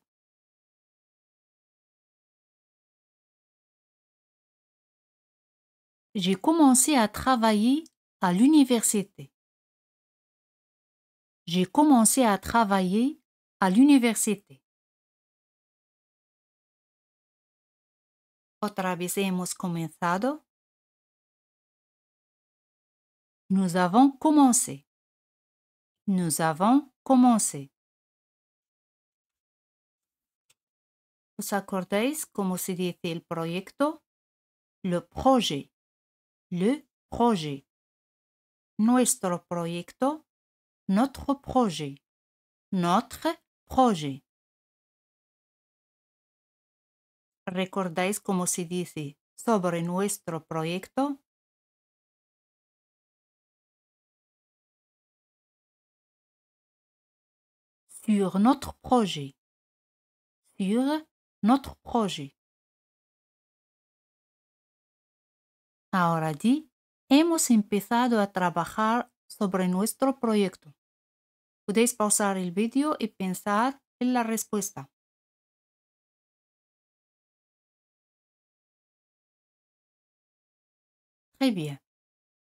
J'ai commencé à travailler à l'université. J'ai commencé à travailler à l'université. Otra vez hemos comenzado. Nous avons commencé. Nous avons commencé. ¿Os acordáis cómo se dice el proyecto? Le projet. Le projet. Nuestro proyecto. Notre projet. Notre projet. ¿Recordáis cómo se dice sobre nuestro proyecto? Sur notre projet. Sur notre projet. Ahora di, hemos empezado a trabajar sobre nuestro proyecto. Podéis pausar el vídeo y pensar en la respuesta. Très bien.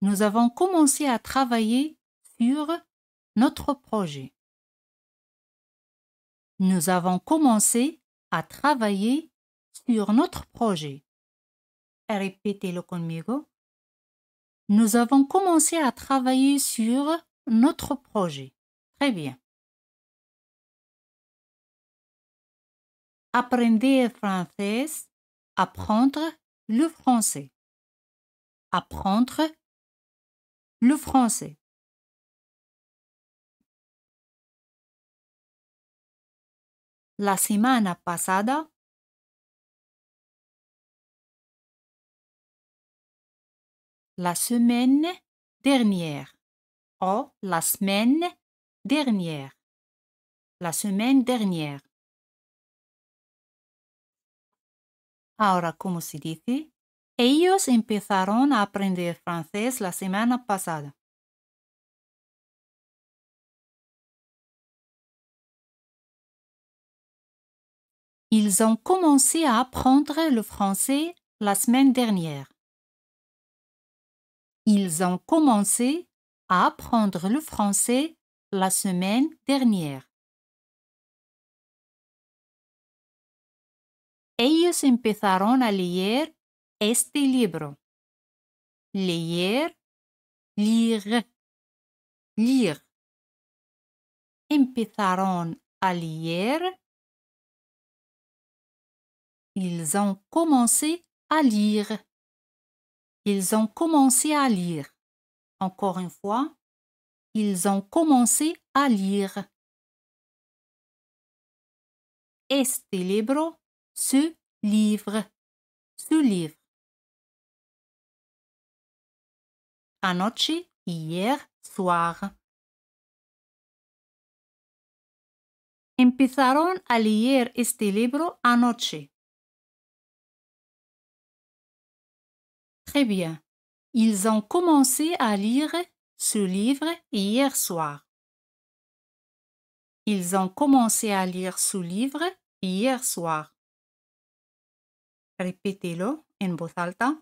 Nous avons commencé à travailler sur notre projet. Nous avons commencé à travailler sur notre projet. Répétez-le conmigo. Nous avons commencé à travailler sur notre projet. Très bien. Aprender el francés. Apprendre le français. Apprendre le français. La semana pasada. La semaine dernière. O la semaine dernière. La semaine dernière. Ahora, ¿cómo se dice? Ellos empezaron a aprender francés la semana pasada. Ils ont commencé à apprendre le français la semaine dernière. Ils ont commencé à apprendre le français la semaine dernière. Ellos empezaron a leer este libro. Leer, lire, lire. Empezaron a leer. Ils ont commencé à lire. Ils ont commencé à lire. Encore une fois, ils ont commencé à lire. Este libro, ce livre, ce livre. Anoche, hier soir. Empezaron a leer este libro anoche. Très bien. Ils ont commencé à lire ce livre hier soir. Ils ont commencé à lire ce livre hier soir. Répétez-le en voz alta.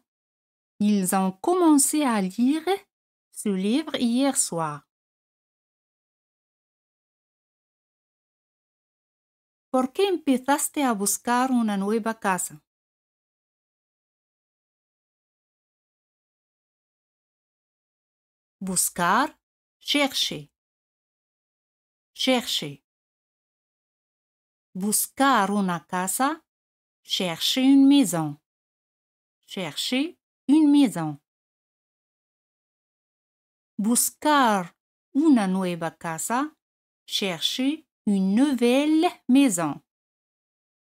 Ils ont commencé à lire ce livre hier soir. ¿Por qué empezaste a buscar una nueva casa? Buscar, chercher. Chercher. Buscar una casa, chercher une maison. Chercher une maison. Buscar una nueva casa, chercher une nouvelle maison.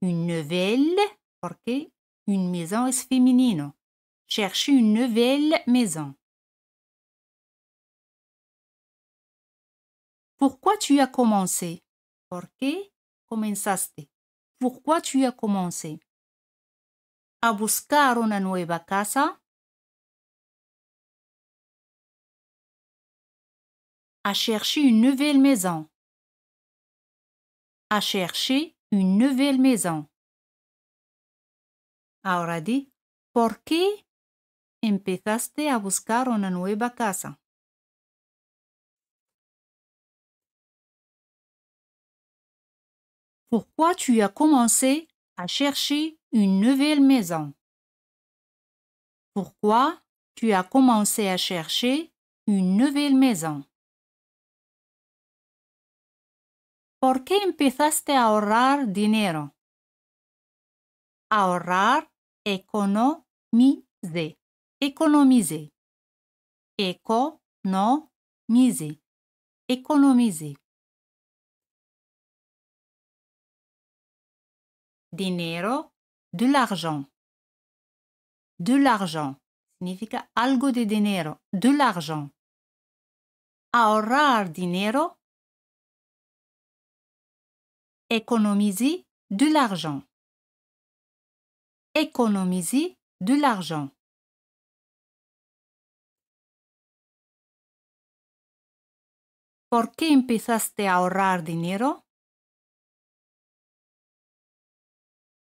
Une nouvelle, porque une maison es femenino. Chercher une nouvelle maison. Pourquoi tu as commencé? ¿Por qué comenzaste? Pourquoi tu as commencé? A buscar una nueva casa. À chercher une nouvelle maison. À chercher une nouvelle maison. Ahora di, ¿por qué empezaste a buscar una nueva casa? Pourquoi tu as commencé à chercher une nouvelle maison? Pourquoi tu as commencé à chercher une nouvelle maison? ¿Por qué empezaste a ahorrar dinero? Ahorrar, économiser. Économiser. Économiser. Économiser. Dinero, de l'argent. De l'argent. Significa algo de dinero. De l'argent. Ahorrar dinero. Économiser de l'argent. Économiser de l'argent. ¿Por qué empezaste a ahorrar dinero?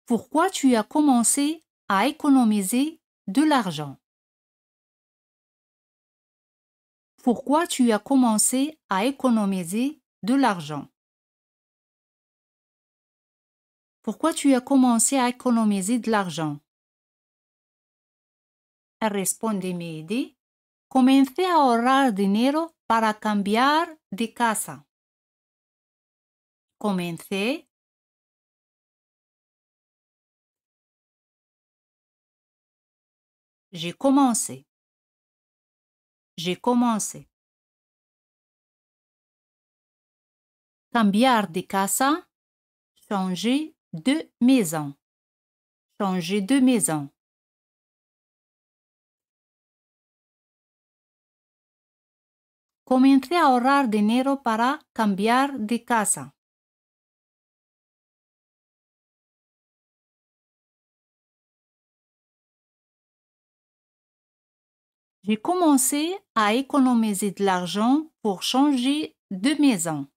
Pourquoi tu as commencé à économiser de l'argent? Pourquoi tu as commencé à économiser de l'argent? Pourquoi tu as commencé a economizer de l'argent? Respóndeme de comencé a ahorrar dinero para cambiar de casa. Comencé. J'ai commencé. J'ai commencé. Cambiar de casa. Changer de maison. Changer de maison. Comencé a ahorrar dinero para cambiar de casa. J'ai commencé à économiser de l'argent pour changer de maison.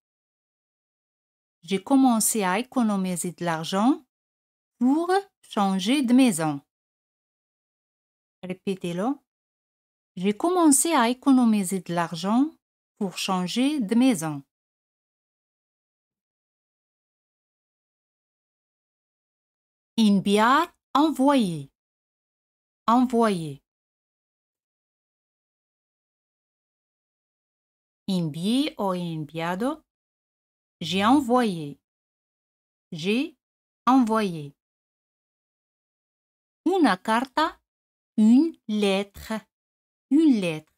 J'ai commencé à économiser de l'argent pour changer de maison. Répétez-le. J'ai commencé à économiser de l'argent pour changer de maison. Enviar, envoyer. Envoyer. Envié o enviado. J'ai envoyé. J'ai envoyé. Una carta, une lettre. Une lettre.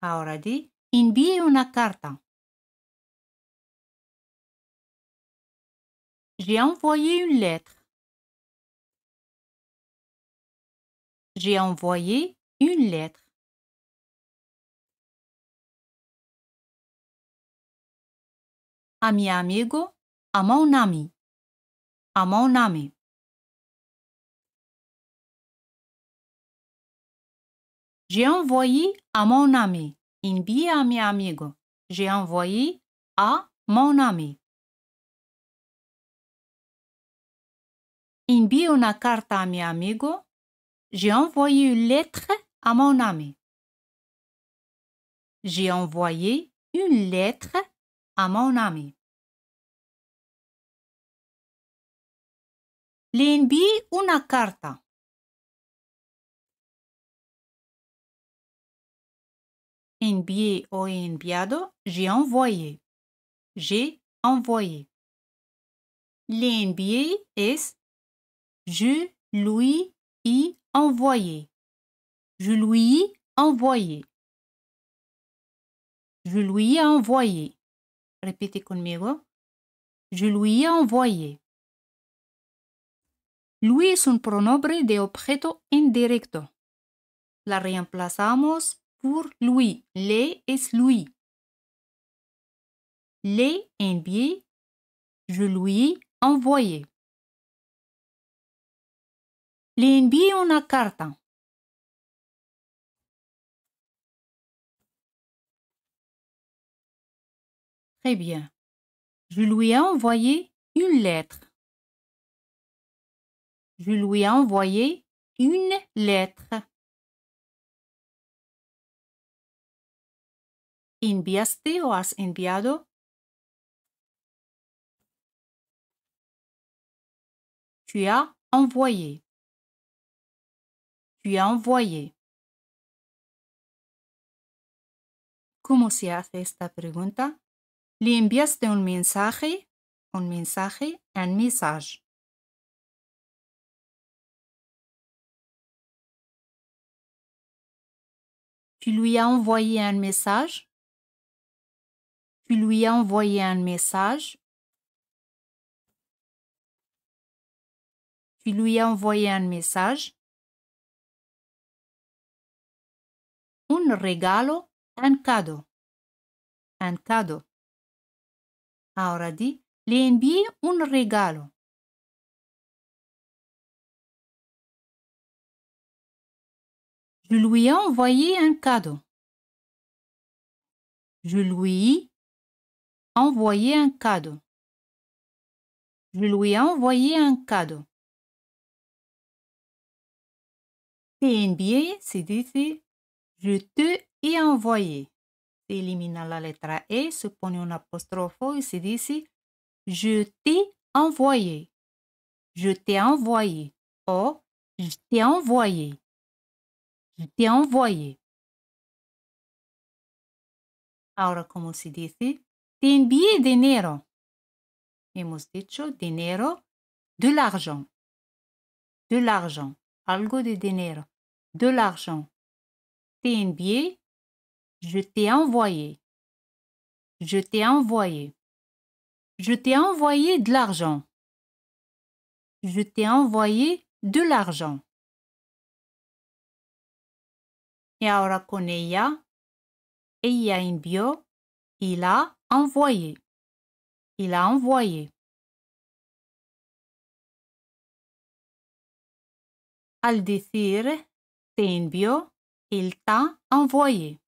Ahora di, envié una carta. J'ai envoyé une lettre. J'ai envoyé une lettre. A mi amigo, a mon ami. A mon ami. J'ai envoyé à mon ami. Envié a mi amigo. J'ai envoyé à mon ami. Envié una carta a mi amigo. J'ai envoyé une lettre à mon ami. J'ai envoyé une lettre à mon ami. Le envié una carta. Envié o enviado, j'ai envoyé. J'ai envoyé. Le envié es je lui ai envoyé. Je lui ai envoyé. Je lui ai envoyé. Répétez conmigo. Je lui ai envoyé. Lui es un pronombre de objeto indirecto. La reemplazamos por lui. Le es lui. Le envié. Je lui ai envoyé. Le envié una carta. Très bien. Je lui ai envoyé une lettre. Je lui ai envoyé une lettre. ¿Enviaste o has enviado? Tu as envoyé. Tu as envoyé. ¿Cómo se hace esta pregunta? ¿Le enviaste un mensaje? un mensaje, un message. Tu lui as envoyé un message. Tu lui as envoyé un message. Tu lui as envoyé un message. Un regalo, un cadeau. Un cadeau. Ahora di, le envié un regalo. Je lui ai envoyé un cadeau. Je lui ai envoyé un cadeau. Je lui ai envoyé un cadeau. Te envié se dice je te he envoyé. Se elimina la letra E, se pone un apostrofo y se dice je t'ai envoyé. Je t'ai envoyé. O je t'ai envoyé. Je t'ai envoyé. Ahora, ¿cómo se dice? Te envié dinero. Hemos dicho dinero, de l'argent. De l'argent. Algo de dinero. De l'argent. Te envié. Je t'ai envoyé. Je t'ai envoyé. Je t'ai envoyé de l'argent. Je t'ai envoyé de l'argent. Y ahora con ella. Ella envió. Il a envoyé. Il a envoyé. Al decir te envió, il t'a envoyé.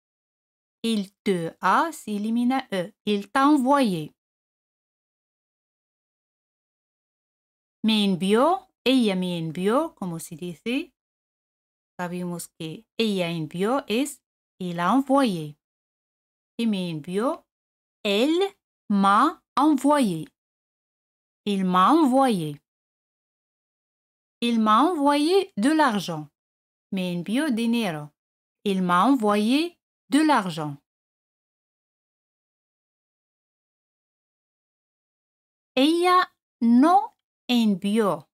Il te a, s'élimine E. Il t'a envoyé. Me envió, ella me envió, como se dice. Sabemos que ella envió es il a envoyé. Y me envió, elle m'a envoyé. Il m'a envoyé. Il m'a envoyé de l'argent. Me envió dinero. Il m'a envoyé de l'argent. Ella no envió.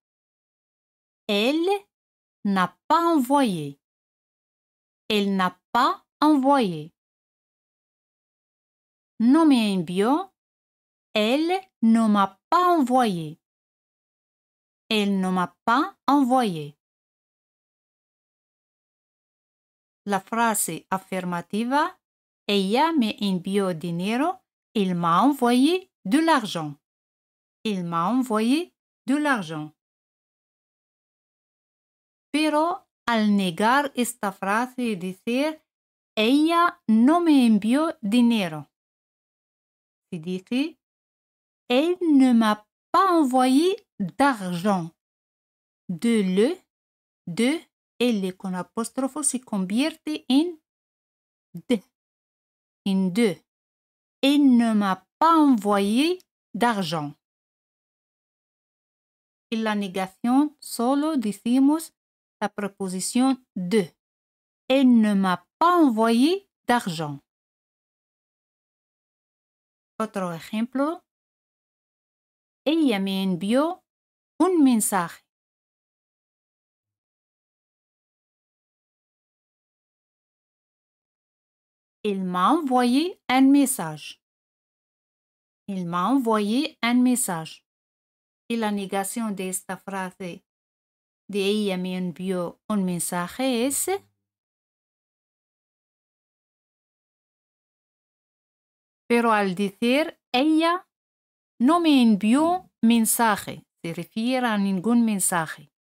Elle n'a pas envoyé. Elle n'a pas envoyé. No me envió. Elle ne m'a pas envoyé. Elle ne m'a pas envoyé. La frase afirmativa, ella me envió dinero, il m'a envoyé de l'argent. Il m'a envoyé de l'argent. Pero al negar esta frase y decir, ella no me envió dinero, se dice, elle ne m'a pas envoyé d'argent. De L con apóstrofo se convierte en D. En de. Elle ne m'a pas envoyé d'argent. En la negación solo decimos la preposición de. Elle ne m'a pas envoyé d'argent. Otro ejemplo. Ella me envió un mensaje. Il m'a envoyé un message. Il m'a envoyé un message. Y la negación de esta frase de ella me envió un mensaje es pero al decir ella no me envió mensaje, se refiere a ningún mensaje.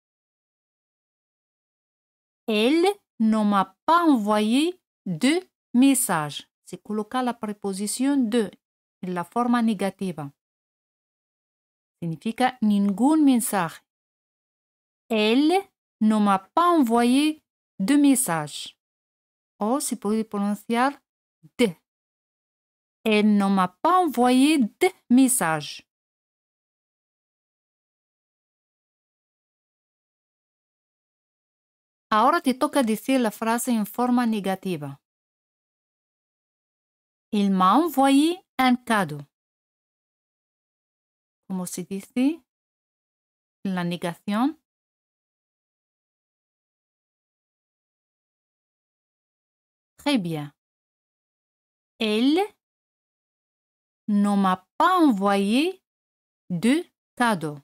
Elle ne m'a pas envoyé de message. Se coloca la preposición de en la forma negativa. Significa ningún mensaje. Elle ne m'a pas envoyé de message. O se puede pronunciar de. Elle ne m'a pas envoyé de message. Ahora te toca decir la frase en forma negativa. Il m'a envoyé un cadeau. Como se dice la negación? Très bien. Elle ne m'a pas envoyé de cadeau.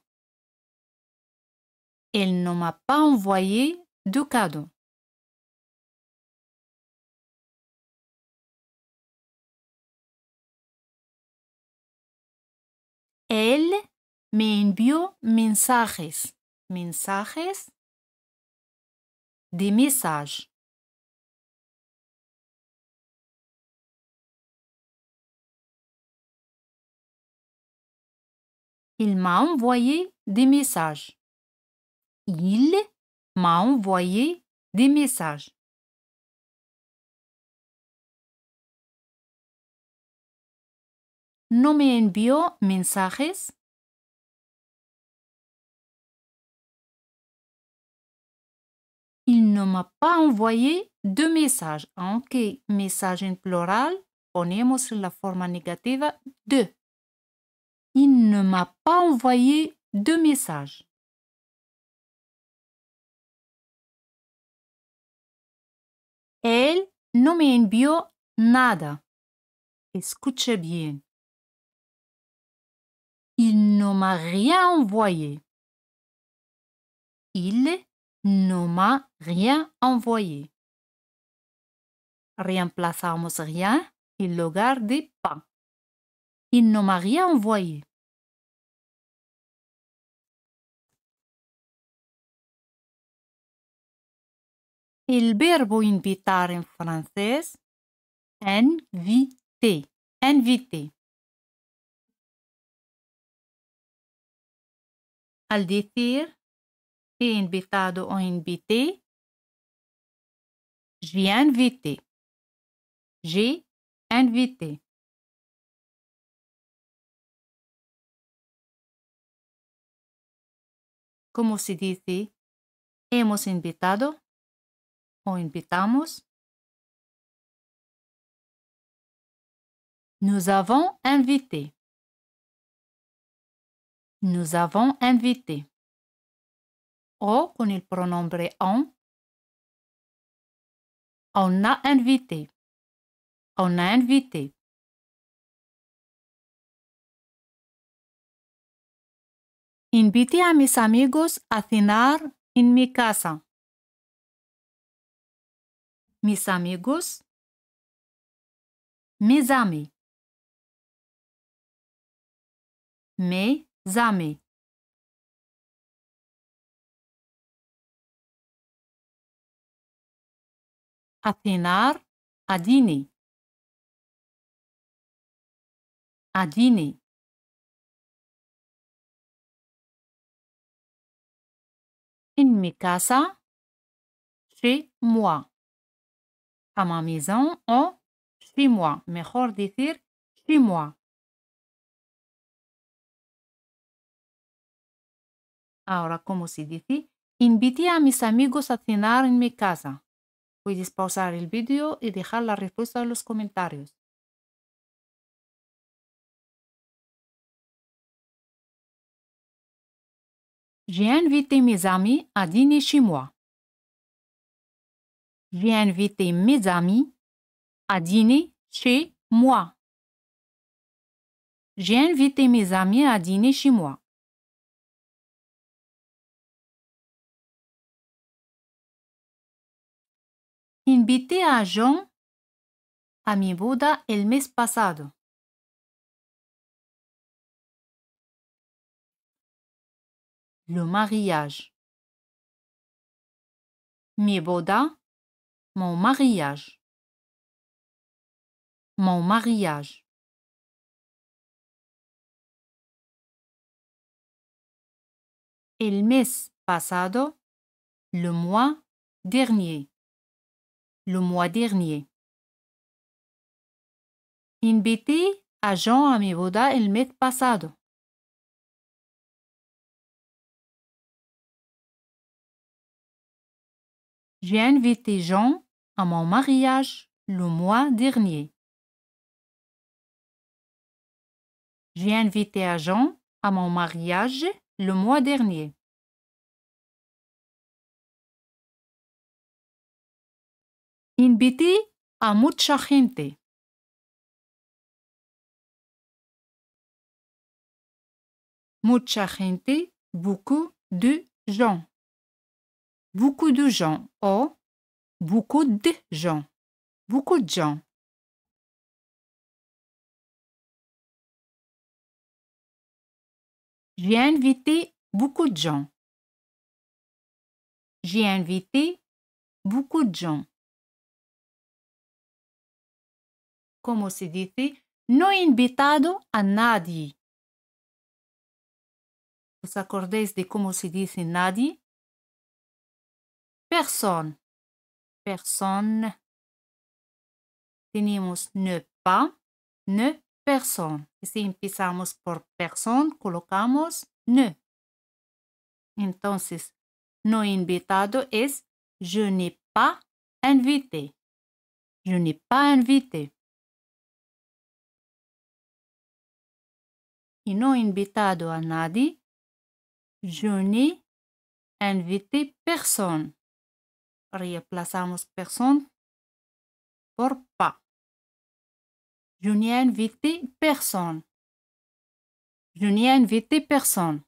Elle ne m'a pas envoyé de cadeau. Elle me envió mensajes. Mensajes, des messages. Il m'a envoyé des messages. Il m'a envoyé des messages. No me envió mensajes. Il ne m'a pas envoyé de messages. Aunque message en plural, ponemos la forma negativa de. Il ne m'a pas envoyé de messages. Elle no me envió nada. Escuche bien. Il ne m'a rien envoyé. Il ne m'a rien envoyé. Reemplazamos rien en lugar de pas. Il ne m'a rien envoyé. El verbo invitar en francés, inviter. Inviter. Al decir he invitado o invité, j'ai invité. J'ai invité. ¿Cómo se dice? Hemos invitado o invitamos. Nous avons invité. Nous avons invité. O con el pronombre on. On a invité. On a invité. Invité a mis amigos a cenar en mi casa. Mis amigos. Mes amis. Mes amis. A cenar, a dîner. À dîner. En mi casa, chez moi. À ma maison o chez moi. Mejor decir chez moi. Ahora, ¿cómo se dice? Invité a mis amigos a cenar en mi casa. Puedes pausar el vídeo y dejar la respuesta en los comentarios. J'ai invité mes amis à dîner chez moi. J'ai invité mes amis à dîner chez moi. J'ai invité mes amis à dîner chez moi. Invité a Jean a mi boda el mes pasado. Le mariage. Mi boda, mon mariage. Mon mariage. El mes pasado, le mois dernier. Le mois dernier. Invité a Jean a mi boda el mes pasado. J'ai invité Jean à mon mariage le mois dernier. J'ai invité à Jean à mon mariage le mois dernier. Invité a mucha gente. Mucha gente, beaucoup de gens. Beaucoup de gens ou beaucoup de gens. Beaucoup de gens. J'ai invité beaucoup de gens. J'ai invité beaucoup de gens. Como se dice, no he invitado a nadie. ¿Os acordáis de cómo se dice nadie? Personne. Personne. Tenemos ne pas, ne personne. Y si empezamos por persona, colocamos ne. Entonces, no invitado es je n'ai pas invité. Je n'ai pas invité. Y no invitado a nadie. Je n'ai invité personne. Reemplazamos personne por pas. Je n'ai invité personne. Je n'ai invité personne.